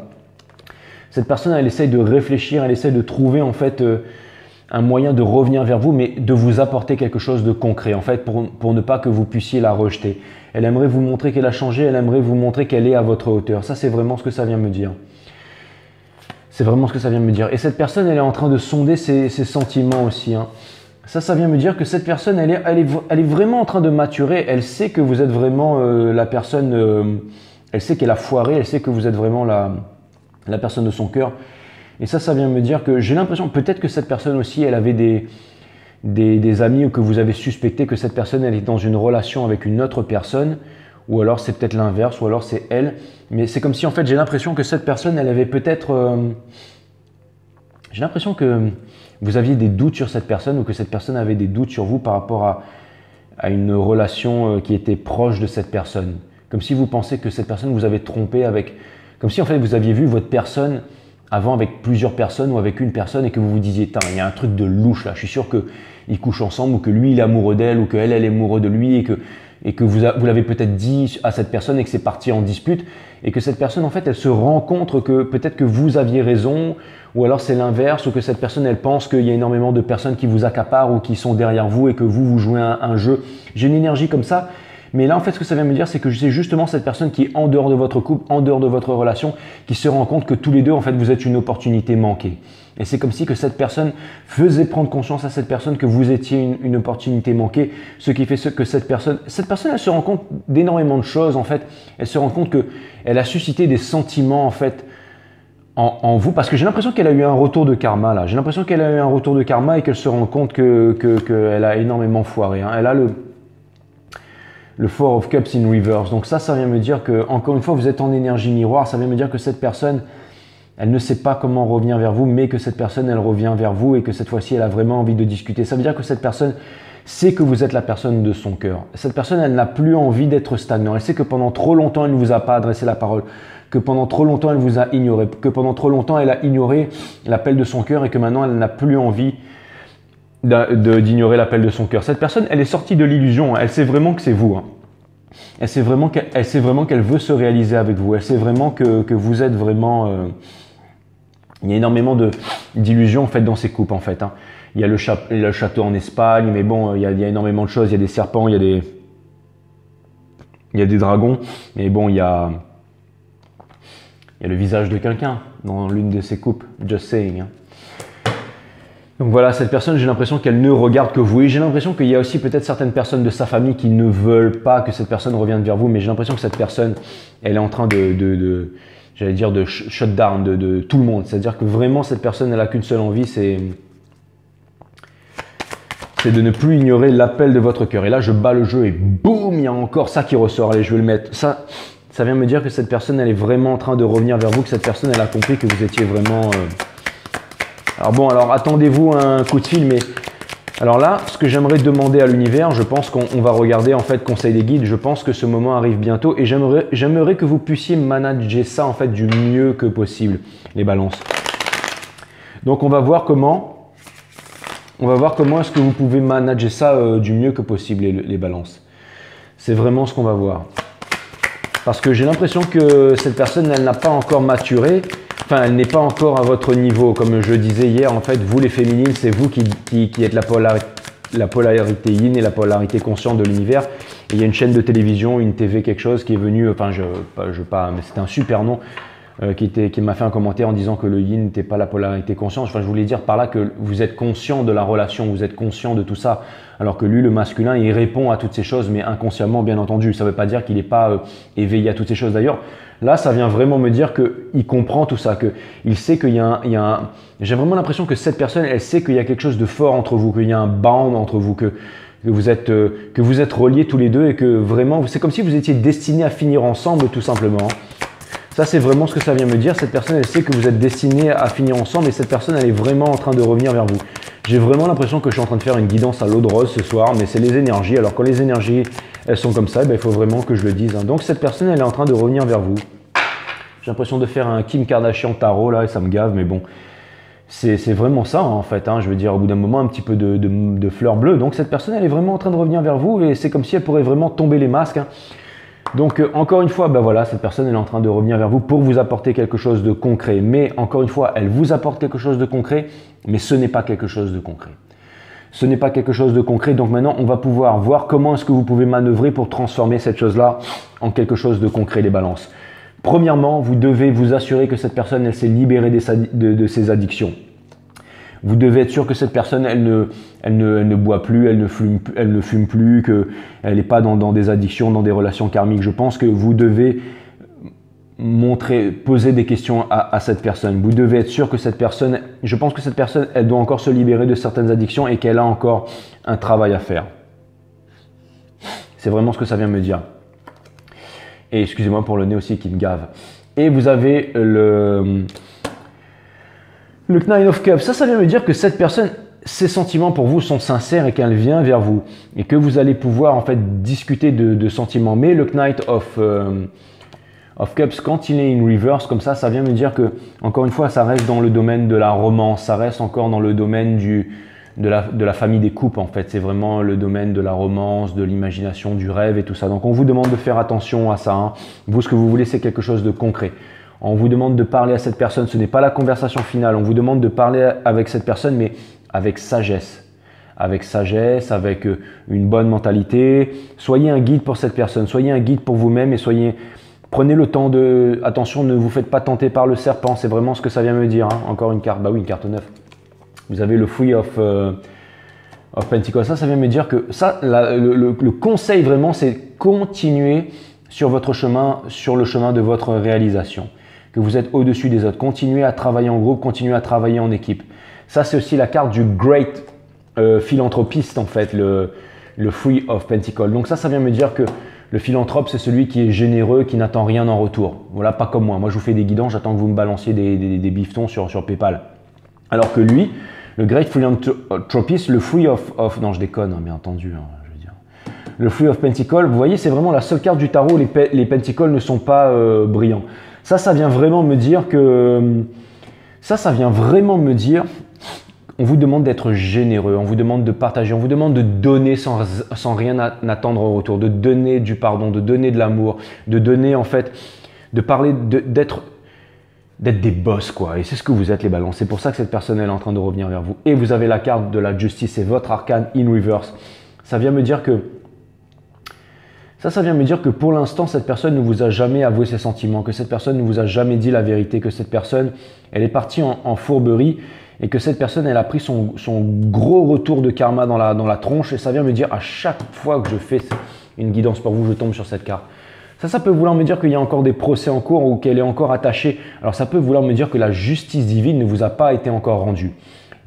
Cette personne, elle essaye de réfléchir, elle essaye de trouver en fait un moyen de revenir vers vous, mais de vous apporter quelque chose de concret, en fait, pour ne pas que vous puissiez la rejeter. Elle aimerait vous montrer qu'elle a changé, elle aimerait vous montrer qu'elle est à votre hauteur. Ça, c'est vraiment ce que ça vient me dire. C'est vraiment ce que ça vient me dire. Et cette personne, elle est en train de sonder ses sentiments aussi. Hein. Ça vient me dire que cette personne, elle est vraiment en train de maturer. Elle sait que vous êtes vraiment la personne, elle sait qu'elle a foiré, elle sait que vous êtes vraiment la personne de son cœur. Et ça vient me dire que j'ai l'impression, peut-être que cette personne aussi, elle avait des amis ou que vous avez suspecté que cette personne, elle est dans une relation avec une autre personne, ou alors c'est peut-être l'inverse, ou alors c'est elle. Mais c'est comme si, en fait, j'ai l'impression que cette personne, elle avait peut-être... j'ai l'impression que vous aviez des doutes sur cette personne ou que cette personne avait des doutes sur vous par rapport à une relation qui était proche de cette personne. Comme si vous pensez que cette personne vous avait trompé avec... Comme si en fait vous aviez vu votre personne avant avec plusieurs personnes ou avec une personne et que vous vous disiez « il y a un truc de louche là, je suis sûr qu'ils couchent ensemble ou que lui il est amoureux d'elle ou qu'elle elle est amoureuse de lui et que vous l'avez peut-être dit à cette personne et que c'est parti en dispute et que cette personne en fait elle se rend compte que peut-être que vous aviez raison ou alors c'est l'inverse ou que cette personne elle pense qu'il y a énormément de personnes qui vous accaparent ou qui sont derrière vous et que vous jouez un jeu. J'ai une énergie comme ça, mais là en fait ce que ça vient me dire c'est que c'est justement cette personne qui est en dehors de votre couple, en dehors de votre relation, qui se rend compte que tous les deux en fait vous êtes une opportunité manquée. Et c'est comme si que cette personne faisait prendre conscience à cette personne que vous étiez une opportunité manquée, ce qui fait que cette personne elle se rend compte d'énormément de choses en fait. Elle se rend compte qu'elle a suscité des sentiments en fait en vous, parce que j'ai l'impression qu'elle a eu un retour de karma là. J'ai l'impression qu'elle a eu un retour de karma et qu'elle se rend compte qu'elle a énormément foiré. Hein. Elle a le Four of Cups in reverse. Donc ça vient me dire que, encore une fois, vous êtes en énergie miroir. Ça vient me dire que cette personne, elle ne sait pas comment revenir vers vous, mais que cette personne, elle revient vers vous et que cette fois-ci, elle a vraiment envie de discuter. Ça veut dire que cette personne sait que vous êtes la personne de son cœur. Cette personne, elle n'a plus envie d'être stagnante. Elle sait que pendant trop longtemps, elle ne vous a pas adressé la parole, que pendant trop longtemps, elle vous a ignoré, que pendant trop longtemps, elle a ignoré l'appel de son cœur et que maintenant, elle n'a plus envie d'ignorer l'appel de son cœur. Cette personne, elle est sortie de l'illusion. Elle sait vraiment que c'est vous. Hein. Elle sait vraiment qu'elle veut se réaliser avec vous. Elle sait vraiment que vous êtes vraiment... il y a énormément d'illusions en fait dans ces couples en fait. Hein. Il y a le château en Espagne, mais bon, il y a énormément de choses. Il y a des serpents, il y a des dragons, mais bon, il y a le visage de quelqu'un dans l'une de ces coupes. Just saying. Hein. Donc voilà, cette personne, j'ai l'impression qu'elle ne regarde que vous. Et j'ai l'impression qu'il y a aussi peut-être certaines personnes de sa famille qui ne veulent pas que cette personne revienne vers vous. Mais j'ai l'impression que cette personne, elle est en train j'allais dire de shut down de tout le monde. C'est-à-dire que vraiment, cette personne, elle n'a qu'une seule envie, c'est de ne plus ignorer l'appel de votre cœur. Et là, je bats le jeu et boum, il y a encore ça qui ressort. Allez, je vais le mettre. Ça vient me dire que cette personne, elle est vraiment en train de revenir vers vous, que cette personne, elle a compris que vous étiez vraiment... Alors bon, alors attendez-vous un coup de fil, mais alors là, ce que j'aimerais demander à l'univers, je pense qu'on va regarder en fait conseil des guides, je pense que ce moment arrive bientôt et j'aimerais que vous puissiez manager ça en fait du mieux que possible, les balances. Donc on va voir comment est-ce que vous pouvez manager ça du mieux que possible, les balances. C'est vraiment ce qu'on va voir. Parce que j'ai l'impression que cette personne, elle n'a pas encore maturé. Enfin, elle n'est pas encore à votre niveau. Comme je disais hier, en fait, vous les féminines, c'est vous qui êtes la polarité yin et la polarité consciente de l'univers. Et il y a une chaîne de télévision, une TV, quelque chose qui est venue, enfin, mais c'était un super nom, qui m'a fait un commentaire en disant que le yin n'était pas la polarité consciente. Enfin, je voulais dire par là que vous êtes conscient de la relation, vous êtes conscient de tout ça. Alors que lui, le masculin, il répond à toutes ces choses, mais inconsciemment, bien entendu. Ça ne veut pas dire qu'il n'est pas éveillé à toutes ces choses. D'ailleurs, là, ça vient vraiment me dire qu'il comprend tout ça, qu'il sait qu'il y a un... J'ai vraiment l'impression que cette personne, elle sait qu'il y a quelque chose de fort entre vous, qu'il y a un bond entre vous, que vous êtes reliés tous les deux et que vraiment, c'est comme si vous étiez destinés à finir ensemble, tout simplement. Ça, c'est vraiment ce que ça vient me dire. Cette personne, elle sait que vous êtes destinés à finir ensemble et cette personne, elle est vraiment en train de revenir vers vous. J'ai vraiment l'impression que je suis en train de faire une guidance à l'eau de rose ce soir, mais c'est les énergies. Alors, quand les énergies, elles sont comme ça, il faut vraiment que je le dise. Donc, cette personne, elle est en train de revenir vers vous. J'ai l'impression de faire un Kim Kardashian tarot là et ça me gave, mais bon. C'est vraiment ça en fait, je veux dire au bout d'un moment un petit peu de fleurs bleues. Donc cette personne elle est vraiment en train de revenir vers vous et c'est comme si elle pourrait vraiment tomber les masques. Donc encore une fois, voilà, cette personne elle est en train de revenir vers vous pour vous apporter quelque chose de concret. Mais encore une fois, elle vous apporte quelque chose de concret, mais ce n'est pas quelque chose de concret. Ce n'est pas quelque chose de concret, donc maintenant on va pouvoir voir comment est-ce que vous pouvez manœuvrer pour transformer cette chose-là en quelque chose de concret, les balances. Premièrement, vous devez vous assurer que cette personne elle s'est libérée de ses addictions. Vous devez être sûr que cette personne elle ne boit plus, elle ne fume plus, qu'elle n'est pas dans des addictions, dans des relations karmiques. Je pense que vous devez poser des questions à cette personne. Vous devez être sûr que cette personne, je pense que cette personne elle doit encore se libérer de certaines addictions et qu'elle a encore un travail à faire. C'est vraiment ce que ça vient me dire. Et excusez-moi pour le nez aussi qui me gave. Et vous avez le Nine of Cups. Ça vient me dire que cette personne, ses sentiments pour vous sont sincères et qu'elle vient vers vous. Et que vous allez pouvoir en fait discuter de sentiments. Mais le Knight of Cups, quand il est in reverse comme ça vient me dire que, encore une fois, ça reste dans le domaine de la romance. Ça reste encore dans le domaine de la famille des couples en fait, c'est vraiment le domaine de la romance, de l'imagination, du rêve et tout ça. Donc on vous demande de faire attention à ça. Vous, ce que vous voulez, c'est quelque chose de concret. On vous demande de parler à cette personne, ce n'est pas la conversation finale. On vous demande de parler avec cette personne, mais avec sagesse. Avec sagesse, avec une bonne mentalité. Soyez un guide pour cette personne, soyez un guide pour vous-même et prenez le temps de... Attention, ne vous faites pas tenter par le serpent, c'est vraiment ce que ça vient me dire. Encore une carte, oui, une carte 9. Vous avez le Three of Pentacles. Ça vient me dire que le conseil vraiment, c'est continuer sur votre chemin, sur le chemin de votre réalisation. Que vous êtes au-dessus des autres. Continuez à travailler en groupe, continuez à travailler en équipe. Ça, c'est aussi la carte du Great Philanthropiste, en fait, le Three of Pentacles. Donc ça vient me dire que le philanthrope, c'est celui qui est généreux, qui n'attend rien en retour. Voilà, pas comme moi. Moi, je vous fais des guidances, j'attends que vous me balanciez des bifetons sur PayPal. Alors que lui, le Great Philanthropist, le Three of non, je déconne, bien entendu, je veux dire. Le Three of Pentacles, vous voyez, c'est vraiment la seule carte du tarot, les Pentacles ne sont pas brillants. Ça vient vraiment me dire que... Ça vient vraiment me dire... On vous demande d'être généreux, on vous demande de partager, on vous demande de donner sans rien attendre en retour, de donner du pardon, de donner de l'amour, de donner en fait, de parler, d'être des boss quoi. Et c'est ce que vous êtes les balances. C'est pour ça que cette personne elle est en train de revenir vers vous. Et vous avez la carte de la justice, c'est votre arcane in reverse. Ça vient me dire que pour l'instant, cette personne ne vous a jamais avoué ses sentiments, que cette personne ne vous a jamais dit la vérité, que cette personne, elle est partie en fourberie et que cette personne, elle a pris son gros retour de karma dans la tronche. Et ça vient me dire à chaque fois que je fais une guidance pour vous, je tombe sur cette carte. Ça peut vouloir me dire qu'il y a encore des procès en cours ou qu'elle est encore attachée. Alors ça peut vouloir me dire que la justice divine ne vous a pas été encore rendue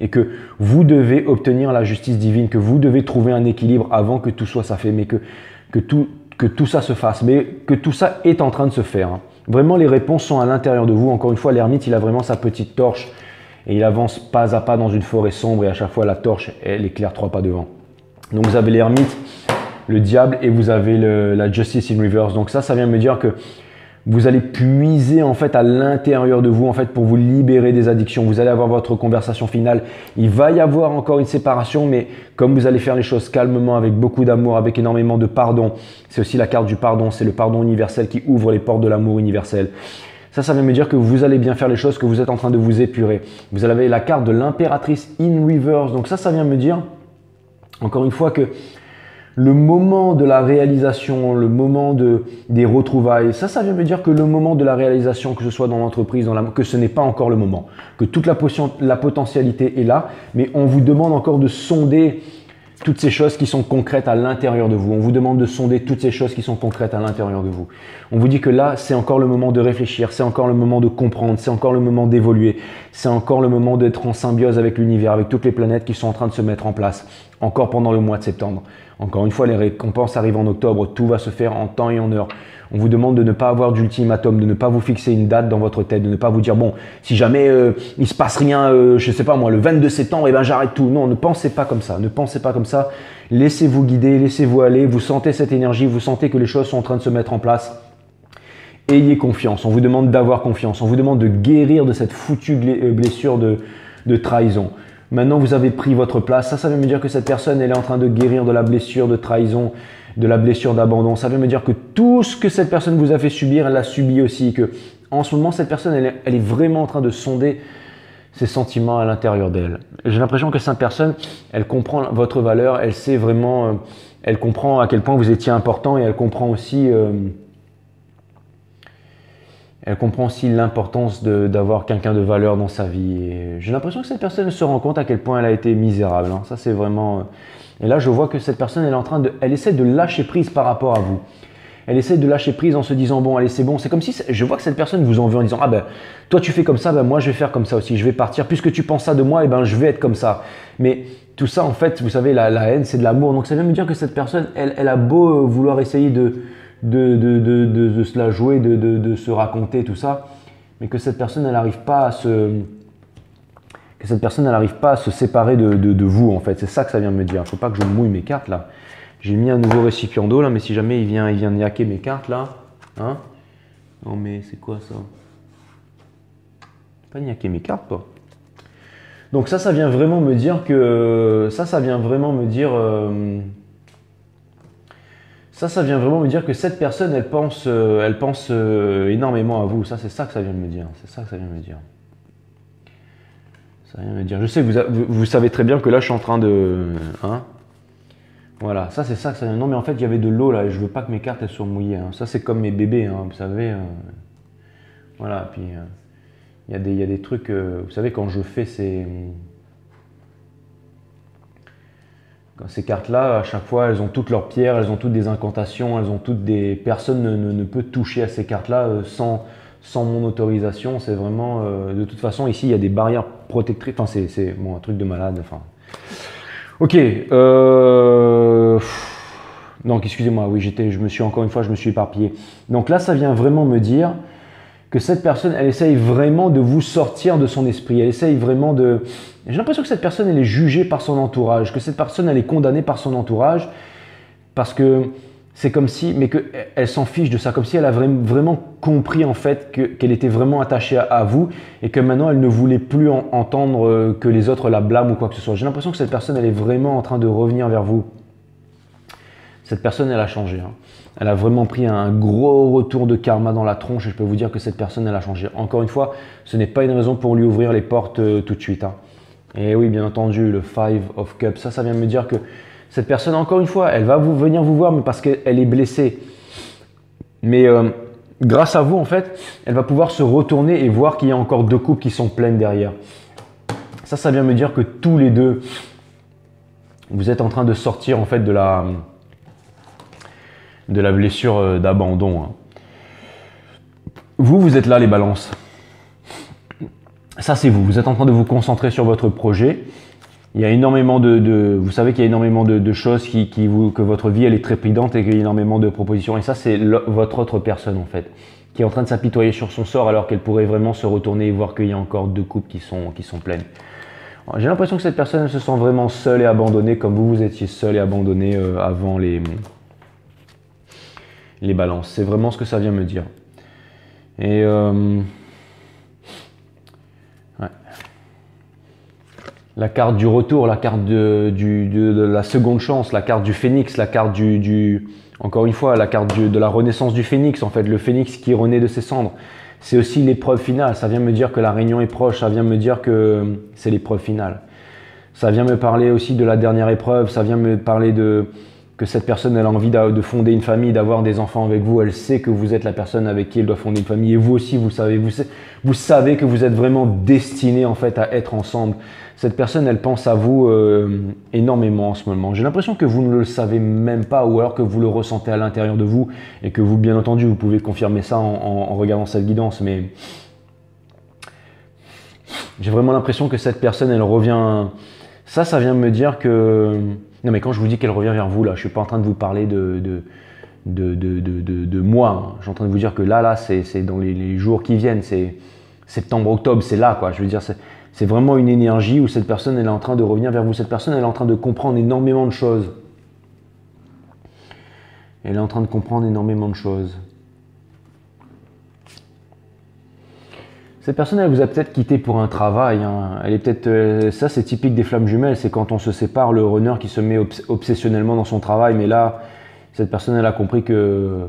et que vous devez obtenir la justice divine, que vous devez trouver un équilibre avant que tout soit fait, mais que tout ça se fasse, mais que tout ça est en train de se faire. Vraiment, les réponses sont à l'intérieur de vous. Encore une fois, l'ermite, il a vraiment sa petite torche et il avance pas à pas dans une forêt sombre et à chaque fois, la torche, elle éclaire 3 pas devant. Donc, vous avez l'ermite, le diable et vous avez la justice in reverse. Donc ça vient me dire que vous allez puiser en fait à l'intérieur de vous en fait pour vous libérer des addictions. Vous allez avoir votre conversation finale. Il va y avoir encore une séparation, mais comme vous allez faire les choses calmement, avec beaucoup d'amour, avec énormément de pardon. C'est aussi la carte du pardon, c'est le pardon universel qui ouvre les portes de l'amour universel. Ça vient me dire que vous allez bien faire les choses, que vous êtes en train de vous épurer. Vous avez la carte de l'impératrice in reverse. Donc ça vient me dire, encore une fois, que le moment de la réalisation, le moment des retrouvailles, ça vient me dire que le moment de la réalisation, que ce soit dans l'entreprise, que ce n'est pas encore le moment, que toute la potentialité est là, mais on vous demande encore de sonder toutes ces choses qui sont concrètes à l'intérieur de vous. On vous demande de sonder toutes ces choses qui sont concrètes à l'intérieur de vous. On vous dit que là, c'est encore le moment de réfléchir, c'est encore le moment de comprendre, c'est encore le moment d'évoluer, c'est encore le moment d'être en symbiose avec l'univers, avec toutes les planètes qui sont en train de se mettre en place, encore pendant le mois de septembre. Encore une fois, les récompenses arrivent en octobre, tout va se faire en temps et en heure. On vous demande de ne pas avoir d'ultimatum, de ne pas vous fixer une date dans votre tête, de ne pas vous dire bon, si jamais il se passe rien, je sais pas moi, le 22 septembre, eh ben j'arrête tout. Non, ne pensez pas comme ça, ne pensez pas comme ça. Laissez-vous guider, laissez-vous aller. Vous sentez cette énergie, vous sentez que les choses sont en train de se mettre en place. Ayez confiance. On vous demande d'avoir confiance. On vous demande de guérir de cette foutue blessure de trahison. Maintenant, vous avez pris votre place. Ça veut me dire que cette personne, elle est en train de guérir de la blessure de trahison, de la blessure d'abandon. Ça veut me dire que tout ce que cette personne vous a fait subir, elle l'a subi aussi. Que en ce moment, cette personne, elle est vraiment en train de sonder ses sentiments à l'intérieur d'elle. J'ai l'impression que cette personne, elle comprend votre valeur. Elle sait vraiment, elle comprend à quel point vous étiez important et elle comprend aussi l'importance d'avoir quelqu'un de valeur dans sa vie. J'ai l'impression que cette personne se rend compte à quel point elle a été misérable. Hein. Ça, c'est vraiment... Et là, je vois que cette personne, elle essaie de lâcher prise par rapport à vous. Elle essaie de lâcher prise en se disant, bon, allez, c'est bon. C'est comme si, je vois que cette personne vous en veut en disant, ah ben, toi, tu fais comme ça, ben, moi, je vais faire comme ça aussi. Je vais partir. Puisque tu penses ça de moi, eh ben, je vais être comme ça. Mais tout ça, en fait, vous savez, la haine, c'est de l'amour. Donc, ça vient me dire que cette personne, elle a beau vouloir essayer de se la jouer, de se raconter tout ça, mais que cette personne, elle n'arrive pas à se séparer de vous, en fait. C'est ça que ça vient me dire. Il ne faut pas que je mouille mes cartes là. J'ai mis un nouveau récipient d'eau là, mais si jamais il vient niaquer mes cartes là, hein? Non mais c'est quoi ça? Pas niaquer mes cartes quoi. Donc ça vient vraiment me dire que ça vient vraiment me dire cette personne, elle pense énormément à vous. Ça, c'est ça que ça vient de me dire. C'est ça que ça vient de me dire. Ça vient de me dire. Je sais que vous savez très bien que là, je suis en train de... Hein, voilà, ça, c'est ça que ça vient. Non, mais en fait, il y avait de l'eau là et je veux pas que mes cartes, elles soient mouillées. Hein. Ça, c'est comme mes bébés, hein, vous savez. Voilà, puis il y a des trucs... vous savez, quand je fais ces cartes-là, à chaque fois, elles ont toutes leurs pierres, elles ont toutes des incantations, elles ont toutes des... Personne ne peut toucher à ces cartes-là sans mon autorisation. C'est vraiment... de toute façon, ici, il y a des barrières protectrices. Enfin, c'est bon, un truc de malade. Enfin... Ok. Donc, excusez-moi, oui, je me suis éparpillé. Donc là, ça vient vraiment me dire que cette personne, elle essaye vraiment de vous sortir de son esprit. Elle essaye vraiment de... J'ai l'impression que cette personne, elle est jugée par son entourage, que cette personne, elle est condamnée par son entourage, parce que c'est comme si, mais qu'elle s'en fiche de ça, comme si elle a vraiment compris en fait qu'elle était vraiment attachée à vous et que maintenant, elle ne voulait plus entendre que les autres la blâment ou quoi que ce soit. J'ai l'impression que cette personne, elle est vraiment en train de revenir vers vous. Cette personne, elle a changé. Hein. Elle a vraiment pris un gros retour de karma dans la tronche et je peux vous dire que cette personne, elle a changé. Encore une fois, ce n'est pas une raison pour lui ouvrir les portes tout de suite. Hein. Et oui, bien entendu, le Five of Cups, ça vient me dire que cette personne, encore une fois, elle va venir vous voir, mais parce qu'elle est blessée. Mais grâce à vous, en fait, elle va pouvoir se retourner et voir qu'il y a encore deux coupes qui sont pleines derrière. Ça vient me dire que tous les deux, vous êtes en train de sortir en fait de la blessure d'abandon. Hein. Vous êtes là les balances. Ça c'est vous. Vous êtes en train de vous concentrer sur votre projet. Il y a énormément vous savez qu'il y a énormément de choses que votre vie elle est trépidante et qu'il y a énormément de propositions. Et ça c'est votre autre personne en fait, qui est en train de s'apitoyer sur son sort alors qu'elle pourrait vraiment se retourner et voir qu'il y a encore deux coupes qui sont pleines. J'ai l'impression que cette personne elle se sent vraiment seule et abandonnée comme vous étiez seul et abandonné avant les balances. C'est vraiment ce que ça vient me dire. Et ouais. La carte du retour, la carte de la seconde chance, la carte du phénix, la carte encore une fois, la carte de la renaissance du phénix, en fait, le phénix qui renaît de ses cendres. C'est aussi l'épreuve finale. Ça vient me dire que la réunion est proche, ça vient me dire que c'est l'épreuve finale. Ça vient me parler aussi de la dernière épreuve, ça vient me parler que cette personne elle a envie de fonder une famille, d'avoir des enfants avec vous, elle sait que vous êtes la personne avec qui elle doit fonder une famille et vous aussi vous savez que vous êtes vraiment destinés en fait à être ensemble. Cette personne elle pense à vous énormément en ce moment. J'ai l'impression que vous ne le savez même pas ou alors que vous le ressentez à l'intérieur de vous et que vous bien entendu vous pouvez confirmer ça en regardant cette guidance, mais j'ai vraiment l'impression que cette personne elle revient, ça vient me dire que... Non mais quand je vous dis qu'elle revient vers vous, là, je ne suis pas en train de vous parler de mois. Hein. Je suis en train de vous dire que là c'est dans les jours qui viennent, c'est septembre, octobre, c'est là, quoi. Je veux dire, c'est vraiment une énergie où cette personne, elle est en train de revenir vers vous. Cette personne, elle est en train de comprendre énormément de choses. Elle est en train de comprendre énormément de choses. Cette personne, elle vous a peut-être quitté pour un travail. Hein. Elle est peut-être, ça c'est typique des flammes jumelles, c'est quand on se sépare, le runner qui se met obsessionnellement dans son travail. Mais là, cette personne, elle a compris que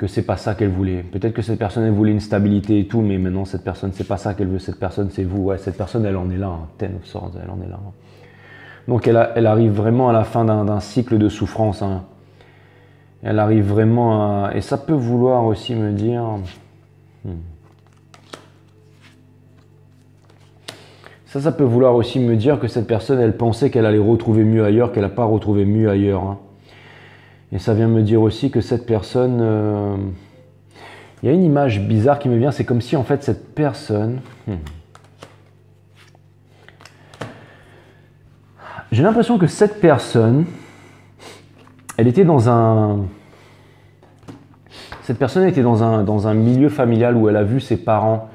c'est pas ça qu'elle voulait. Peut-être que cette personne, elle voulait une stabilité et tout, mais maintenant cette personne, c'est pas ça qu'elle veut. Cette personne, c'est vous. Ouais, cette personne, elle en est là. Hein. Ten of Swords, elle en est là. Hein. Donc elle arrive vraiment à la fin d'un cycle de souffrance. Hein. Elle arrive vraiment à... Et ça peut vouloir aussi me dire... Ça peut vouloir aussi me dire que cette personne, elle pensait qu'elle allait retrouver mieux ailleurs, qu'elle n'a pas retrouvé mieux ailleurs. Hein. Et ça vient me dire aussi que cette personne... Il y a une image bizarre qui me vient, c'est comme si en fait cette personne... J'ai l'impression que cette personne, elle était dans un... Cette personne était dans un milieu familial où elle a vu ses parents,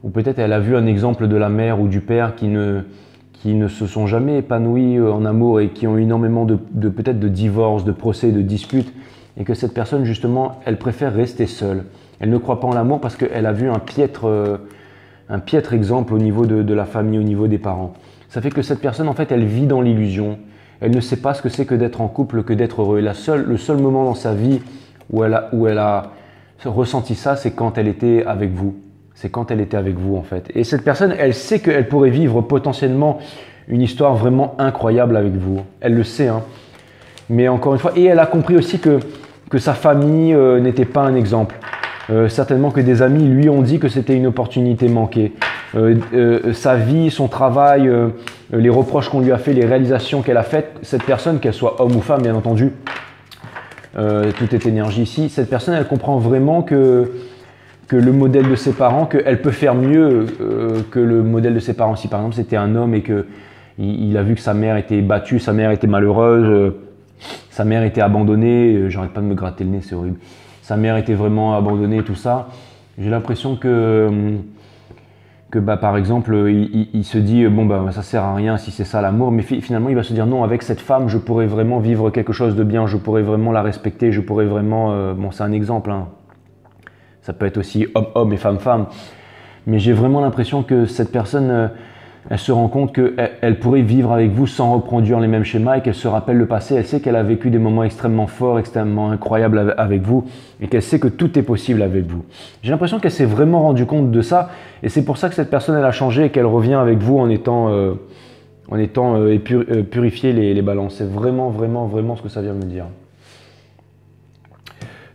ou peut-être elle a vu un exemple de la mère ou du père qui ne se sont jamais épanouis en amour et qui ont eu énormément peut-être de divorces, de procès, de disputes, et que cette personne justement, elle préfère rester seule. Elle ne croit pas en l'amour parce qu'elle a vu un piètre exemple au niveau de la famille, au niveau des parents. Ça fait que cette personne, en fait, elle vit dans l'illusion. Elle ne sait pas ce que c'est que d'être en couple, que d'être heureux. Le seul moment dans sa vie où elle a ressenti ça, c'est quand elle était avec vous. C'est quand elle était avec vous, en fait. Et cette personne, elle sait qu'elle pourrait vivre potentiellement une histoire vraiment incroyable avec vous. Elle le sait, hein. Mais encore une fois, et elle a compris aussi que sa famille n'était pas un exemple. Certainement que des amis lui ont dit que c'était une opportunité manquée. Sa vie, son travail, les reproches qu'on lui a fait, les réalisations qu'elle a faites, cette personne, qu'elle soit homme ou femme, bien entendu, tout est énergie ici, cette personne, elle comprend vraiment que le modèle de ses parents, qu'elle peut faire mieux que le modèle de ses parents. Si par exemple c'était un homme et qu'il a vu que sa mère était battue, sa mère était malheureuse, sa mère était abandonnée, j'arrête pas de me gratter le nez, c'est horrible. Sa mère était vraiment abandonnée, tout ça. J'ai l'impression que par exemple, il se dit bon ça sert à rien si c'est ça l'amour, mais finalement il va se dire non, avec cette femme je pourrais vraiment vivre quelque chose de bien, je pourrais vraiment la respecter, je pourrais vraiment bon c'est un exemple, hein. Ça peut être aussi homme-homme et femme-femme. Mais j'ai vraiment l'impression que cette personne, elle se rend compte qu'elle pourrait vivre avec vous sans reproduire les mêmes schémas et qu'elle se rappelle le passé. Elle sait qu'elle a vécu des moments extrêmement forts, extrêmement incroyables avec vous et qu'elle sait que tout est possible avec vous. J'ai l'impression qu'elle s'est vraiment rendue compte de ça et c'est pour ça que cette personne, elle a changé et qu'elle revient avec vous en étant purifiée les balances. C'est vraiment, vraiment, vraiment ce que ça vient me dire.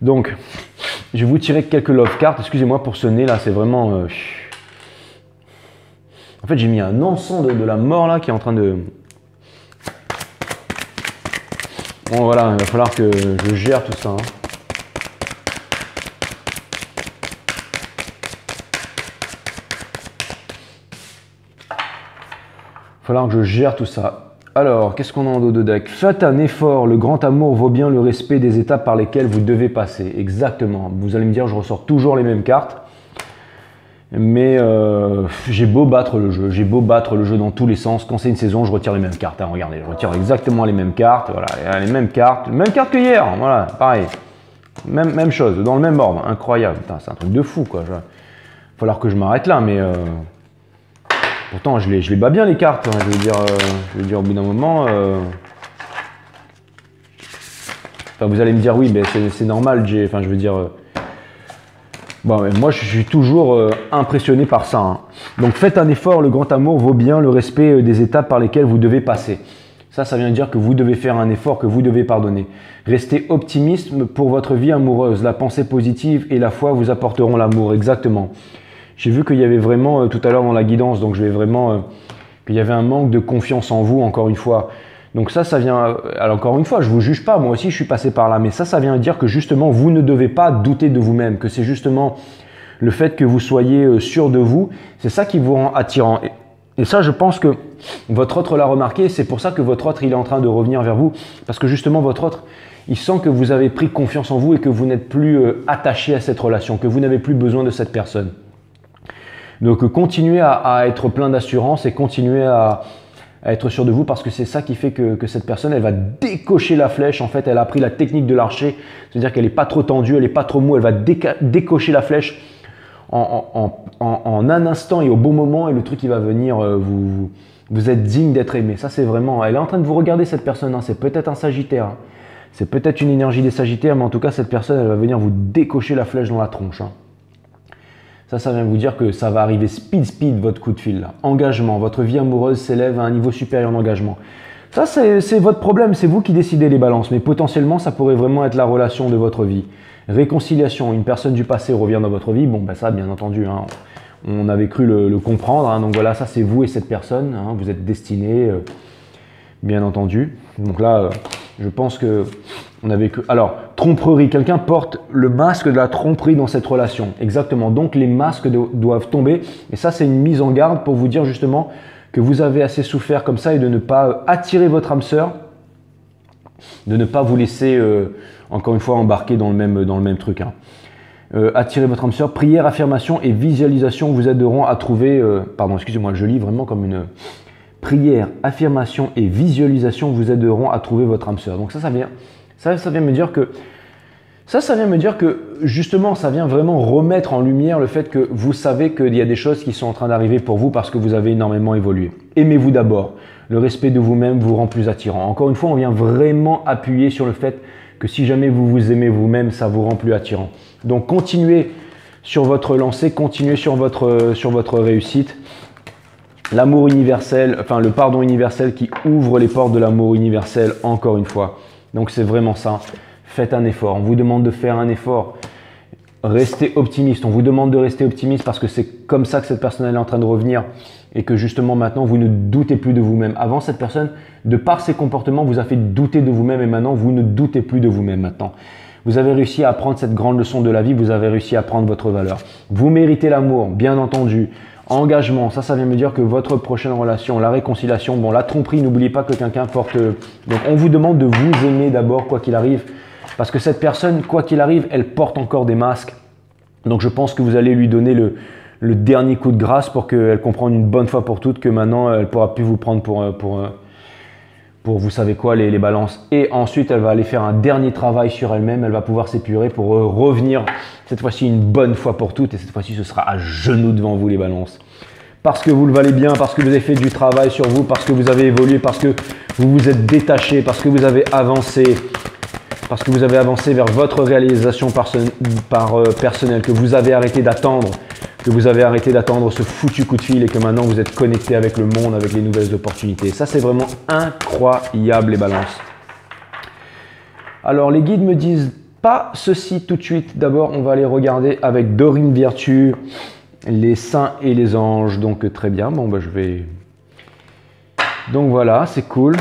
Donc, je vais vous tirer quelques love cards. Excusez-moi pour ce nez là, c'est vraiment... En fait, j'ai mis un encens de la mort là qui est en train de... Bon voilà, il va falloir que je gère tout ça. Hein. Il va falloir que je gère tout ça. Alors, qu'est-ce qu'on a en dos de deck? Faites un effort, le grand amour vaut bien le respect des étapes par lesquelles vous devez passer. Exactement. Vous allez me dire, je ressors toujours les mêmes cartes. Mais j'ai beau battre le jeu, dans tous les sens. Quand c'est une saison, je retire les mêmes cartes. Hein, regardez, je retire exactement les mêmes cartes. Voilà, les mêmes cartes que hier. Voilà, pareil. Même chose, dans le même ordre. Incroyable. C'est un truc de fou, quoi. Il va falloir que je m'arrête là, mais... Pourtant, je les bats bien les cartes, hein, je veux dire au bout d'un moment. Enfin, vous allez me dire oui, mais c'est normal, Jay. Enfin, je veux dire. Bon, mais moi, je suis toujours impressionné par ça. Hein. Donc, faites un effort. Le grand amour vaut bien le respect des étapes par lesquelles vous devez passer. Ça vient dire que vous devez faire un effort, que vous devez pardonner. Restez optimiste pour votre vie amoureuse. La pensée positive et la foi vous apporteront l'amour. Exactement. J'ai vu qu'il y avait vraiment, tout à l'heure dans la guidance, donc je vais vraiment, qu'il y avait un manque de confiance en vous, encore une fois. Donc ça vient, alors encore une fois, je ne vous juge pas, moi aussi je suis passé par là, mais ça vient dire que justement, vous ne devez pas douter de vous-même, que c'est justement le fait que vous soyez sûr de vous, c'est ça qui vous rend attirant. Et ça, je pense que votre autre l'a remarqué. C'est pour ça que votre autre, il est en train de revenir vers vous. Parce que justement, votre autre, il sent que vous avez pris confiance en vous et que vous n'êtes plus attaché à cette relation, que vous n'avez plus besoin de cette personne. Donc, continuez à être plein d'assurance et continuez à être sûr de vous parce que c'est ça qui fait que cette personne, elle va décocher la flèche. En fait, elle a appris la technique de l'archer. C'est-à-dire qu'elle n'est pas trop tendue, elle n'est pas trop mou. Elle va décocher la flèche en un instant et au bon moment. Et le truc, il va venir, vous êtes digne d'être aimé. Ça, c'est vraiment… Elle est en train de vous regarder, cette personne. Hein. C'est peut-être un Sagittaire. Hein. C'est peut-être une énergie des Sagittaires, mais en tout cas, cette personne, elle va venir vous décocher la flèche dans la tronche. Hein. Ça vient vous dire que ça va arriver speed, votre coup de fil. Là. Engagement, votre vie amoureuse s'élève à un niveau supérieur d'engagement. Ça, c'est votre problème, c'est vous qui décidez les balances, mais potentiellement, ça pourrait vraiment être la relation de votre vie. Réconciliation, une personne du passé revient dans votre vie, bon, ben ça, bien entendu, hein, on avait cru le comprendre, hein, donc voilà, ça c'est vous et cette personne, hein, vous êtes destinés, bien entendu. Donc là, je pense que on avait que… Alors, tromperie, quelqu'un porte le masque de la tromperie dans cette relation. Exactement, donc les masques doivent tomber. Et ça, c'est une mise en garde pour vous dire justement que vous avez assez souffert comme ça et de ne pas attirer votre âme sœur, de ne pas vous laisser, encore une fois, embarquer dans le même truc. Hein. Attirer votre âme sœur, prière, affirmation et visualisation vous aideront à trouver… pardon, excusez-moi, je lis vraiment comme une… Prière, affirmation et visualisation vous aideront à trouver votre âme sœur. Donc ça vient me dire que justement, ça vient vraiment remettre en lumière le fait que vous savez qu'il y a des choses qui sont en train d'arriver pour vous parce que vous avez énormément évolué. Aimez-vous d'abord. Le respect de vous-même vous rend plus attirant. Encore une fois, on vient vraiment appuyer sur le fait que si jamais vous vous aimez vous-même, ça vous rend plus attirant. Donc continuez sur votre lancée, continuez sur votre réussite. L'amour universel, enfin le pardon universel qui ouvre les portes de l'amour universel encore une fois. Donc c'est vraiment ça. Faites un effort. On vous demande de faire un effort. Restez optimiste. On vous demande de rester optimiste parce que c'est comme ça que cette personne est en train de revenir et que justement maintenant vous ne doutez plus de vous-même. Avant, cette personne, de par ses comportements, vous a fait douter de vous-même et maintenant vous ne doutez plus de vous-même maintenant. Vous avez réussi à apprendre cette grande leçon de la vie. Vous avez réussi à prendre votre valeur. Vous méritez l'amour, bien entendu. Engagement, ça vient me dire que votre prochaine relation, la réconciliation, bon, la tromperie, n'oubliez pas que quelqu'un porte… Donc, on vous demande de vous aimer d'abord, quoi qu'il arrive, parce que cette personne, quoi qu'il arrive, elle porte encore des masques. Donc, je pense que vous allez lui donner le dernier coup de grâce pour qu'elle comprenne une bonne fois pour toutes que maintenant, elle ne pourra plus vous prendre pour vous savez quoi, les balances. Et ensuite, elle va aller faire un dernier travail sur elle-même, elle va pouvoir s'épurer pour revenir cette fois-ci une bonne fois pour toutes et cette fois-ci, ce sera à genoux devant vous les balances. Parce que vous le valez bien, parce que vous avez fait du travail sur vous, parce que vous avez évolué, parce que vous vous êtes détaché, parce que vous avez avancé, vers votre réalisation personnelle, que vous avez arrêté d'attendre, ce foutu coup de fil et que maintenant vous êtes connecté avec le monde, avec les nouvelles opportunités. Ça, c'est vraiment incroyable les balances. Alors, les guides me disent pas ceci tout de suite. D'abord, on va aller regarder avec Dorine Virtue, les saints et les anges. Donc, très bien. Bon, bah, je vais… Donc, voilà, c'est cool.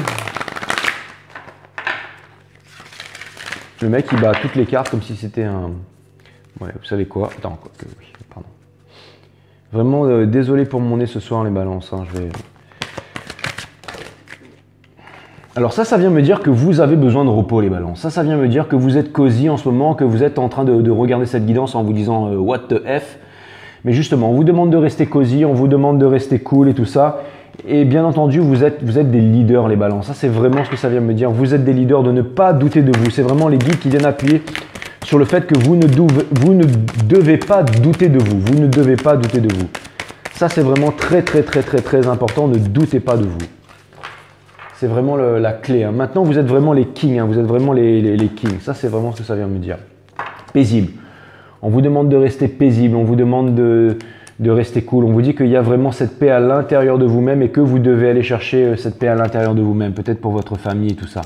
Le mec, il bat toutes les cartes comme si c'était un… Ouais, vous savez quoi? Attends, quoi que… Oui, pardon. Vraiment, désolé pour mon nez ce soir, les balances. Hein, je vais… Alors ça vient me dire que vous avez besoin de repos, les balances. Ça vient me dire que vous êtes cosy en ce moment, que vous êtes en train de regarder cette guidance en vous disant what the F. Mais justement, on vous demande de rester cosy, on vous demande de rester cool et tout ça. Et bien entendu, vous êtes des leaders, les balances. Ça, c'est vraiment ce que ça vient me dire. Vous êtes des leaders, de ne pas douter de vous. C'est vraiment les guides qui viennent appuyer sur le fait que vous ne devez pas douter de vous. Vous ne devez pas douter de vous. Ça, c'est vraiment très important. Ne doutez pas de vous. C'est vraiment la clé. Hein. Maintenant, vous êtes vraiment les kings. Hein. Vous êtes vraiment les kings. Ça, c'est vraiment ce que ça vient me dire. Paisible. On vous demande de rester paisible. On vous demande de rester cool. On vous dit qu'il y a vraiment cette paix à l'intérieur de vous-même et que vous devez aller chercher cette paix à l'intérieur de vous-même. Peut-être pour votre famille et tout ça.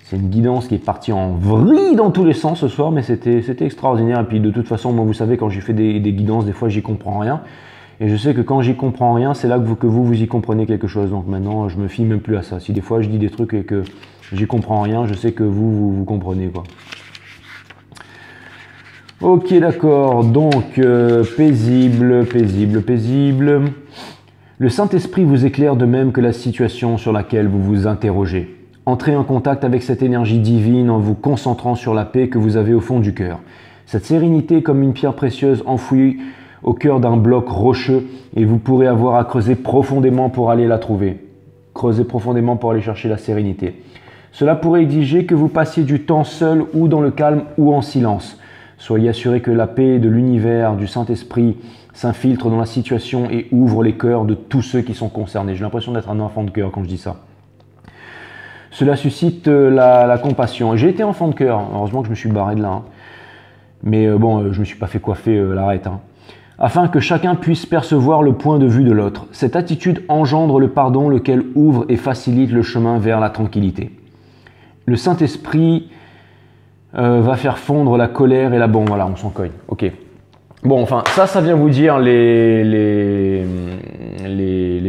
C'est une guidance qui est partie en vrille dans tous les sens ce soir, mais c'était extraordinaire. Et puis de toute façon, moi, vous savez, quand j'ai fait des guidances, des fois, j'y comprends rien. Et je sais que quand j'y comprends rien, c'est là que vous y comprenez quelque chose. Donc maintenant, je me fie même plus à ça. Si des fois je dis des trucs et que j'y comprends rien, je sais que vous comprenez quoi. Ok, d'accord. Donc paisible. Le Saint-Esprit vous éclaire de même que la situation sur laquelle vous vous interrogez. Entrez en contact avec cette énergie divine en vous concentrant sur la paix que vous avez au fond du cœur. Cette sérénité est comme une pierre précieuse enfouie au cœur d'un bloc rocheux et vous pourrez avoir à creuser profondément pour aller la trouver. Creusez profondément pour aller chercher la sérénité. Cela pourrait exiger que vous passiez du temps seul ou dans le calme ou en silence. Soyez assurés que la paix de l'univers, du Saint-Esprit, s'infiltre dans la situation et ouvre les cœurs de tous ceux qui sont concernés. J'ai l'impression d'être un enfant de cœur quand je dis ça. Cela suscite la compassion. J'ai été enfant de cœur, heureusement que je me suis barré de là. Mais bon, je ne me suis pas fait coiffer l'arête. Afin que chacun puisse percevoir le point de vue de l'autre. Cette attitude engendre le pardon, lequel ouvre et facilite le chemin vers la tranquillité. Le Saint-Esprit va faire fondre la colère et la... Bon, voilà, on s'en cogne. Ok. Bon, enfin, ça vient vous dire les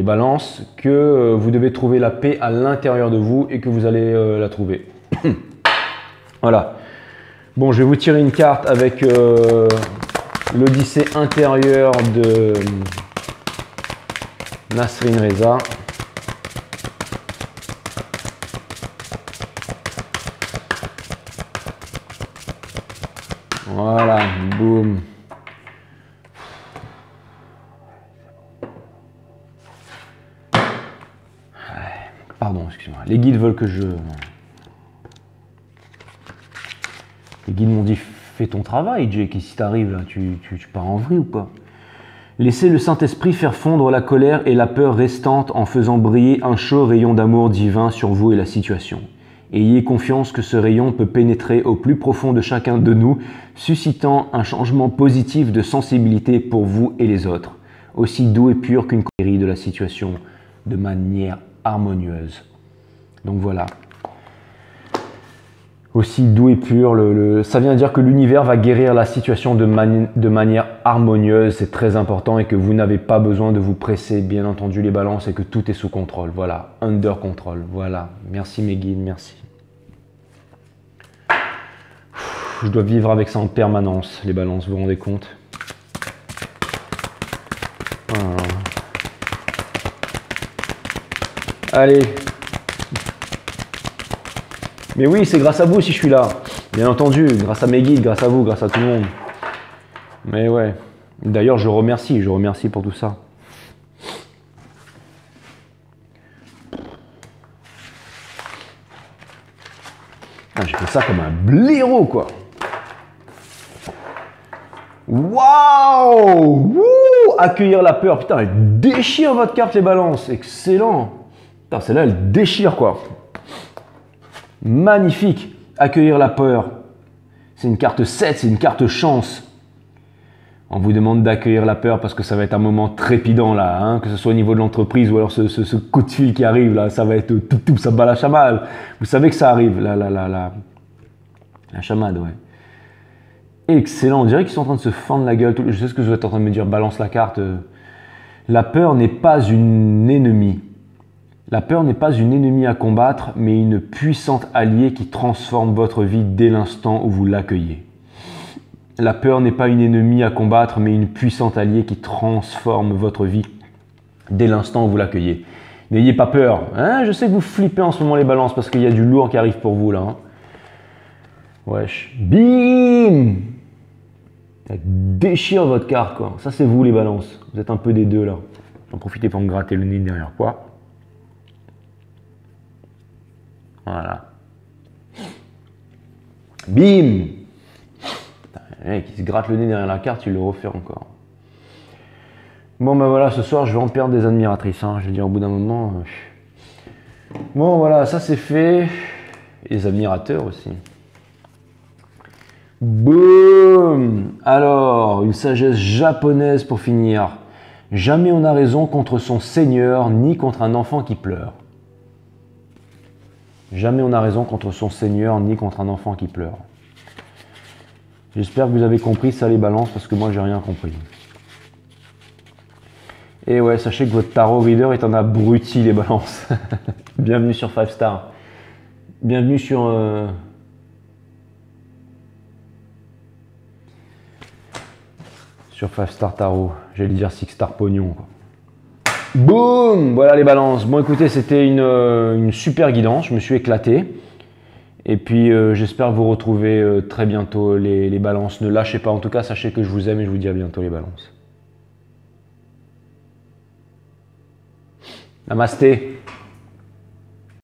balances, que vous devez trouver la paix à l'intérieur de vous et que vous allez la trouver. Voilà. Bon, je vais vous tirer une carte avec l'Odyssée intérieure de Nasrin Reza. Voilà, boum. Pardon, excuse-moi. Les guides veulent que je... Les guides m'ont dit, fais ton travail, Jake, et si t'arrives là, tu pars en vrille ou pas? Laissez le Saint-Esprit faire fondre la colère et la peur restante en faisant briller un chaud rayon d'amour divin sur vous et la situation. Ayez confiance que ce rayon peut pénétrer au plus profond de chacun de nous, suscitant un changement positif de sensibilité pour vous et les autres, aussi doux et pur qu'une guérie de la situation de manière harmonieuse. Donc voilà. Aussi doux et pur, ça vient dire que l'univers va guérir la situation de manière harmonieuse, c'est très important, et que vous n'avez pas besoin de vous presser, bien entendu, les balances, et que tout est sous contrôle. Voilà, under control. Voilà, merci mes guides, merci. Je dois vivre avec ça en permanence, les balances, vous vous rendez compte? Voilà. Allez. Mais oui, c'est grâce à vous si je suis là. Bien entendu, grâce à mes guides, grâce à vous, grâce à tout le monde. Mais ouais. D'ailleurs, je remercie pour tout ça. Ah, j'ai fait ça comme un blaireau, quoi. Waouh! Accueillir la peur. Putain, elle déchire votre carte, les balances. Excellent. Putain, celle-là, elle déchire, quoi. Magnifique. Accueillir la peur. C'est une carte 7, c'est une carte chance. On vous demande d'accueillir la peur parce que ça va être un moment trépidant là, hein, que ce soit au niveau de l'entreprise ou alors ce coup de fil qui arrive là, ça va être tout, ça bat la chamade. Vous savez que ça arrive, la chamade, ouais. Excellent, on dirait qu'ils sont en train de se fendre la gueule. Je sais ce que vous êtes en train de me dire, balance la carte. La peur n'est pas une ennemie. La peur n'est pas une ennemie à combattre, mais une puissante alliée qui transforme votre vie dès l'instant où vous l'accueillez. La peur n'est pas une ennemie à combattre, mais une puissante alliée qui transforme votre vie dès l'instant où vous l'accueillez. N'ayez pas peur. Hein, je sais que vous flippez en ce moment les balances parce qu'il y a du lourd qui arrive pour vous là. Hein. Wesh. Bim! Elle déchire votre carte, quoi. Ça, c'est vous les balances. Vous êtes un peu des deux là. J'en profite pour me gratter le nez derrière quoi. Voilà. Bim! Le mec, il se gratte le nez derrière la carte, il le refait encore. Bon, ben voilà, ce soir, je vais en perdre des admiratrices. Hein. Je veux dire, au bout d'un moment. Bon, voilà, ça c'est fait. Et les admirateurs aussi. Boum! Alors, une sagesse japonaise pour finir. Jamais on n'a raison contre son seigneur, ni contre un enfant qui pleure. Jamais on n'a raison contre son seigneur, ni contre un enfant qui pleure. J'espère que vous avez compris ça, les balances, parce que moi, j'ai rien compris. Et ouais, sachez que votre tarot reader est un abruti, les balances. Bienvenue sur 5 Star. Bienvenue sur... Sur 5 Star Tarot. J'allais dire 6 Star Pognon, quoi. Boum! Voilà les balances. Bon écoutez, c'était une super guidance, je me suis éclaté. Et puis j'espère vous retrouver très bientôt les balances. Ne lâchez pas, en tout cas sachez que je vous aime et je vous dis à bientôt les balances. Namasté.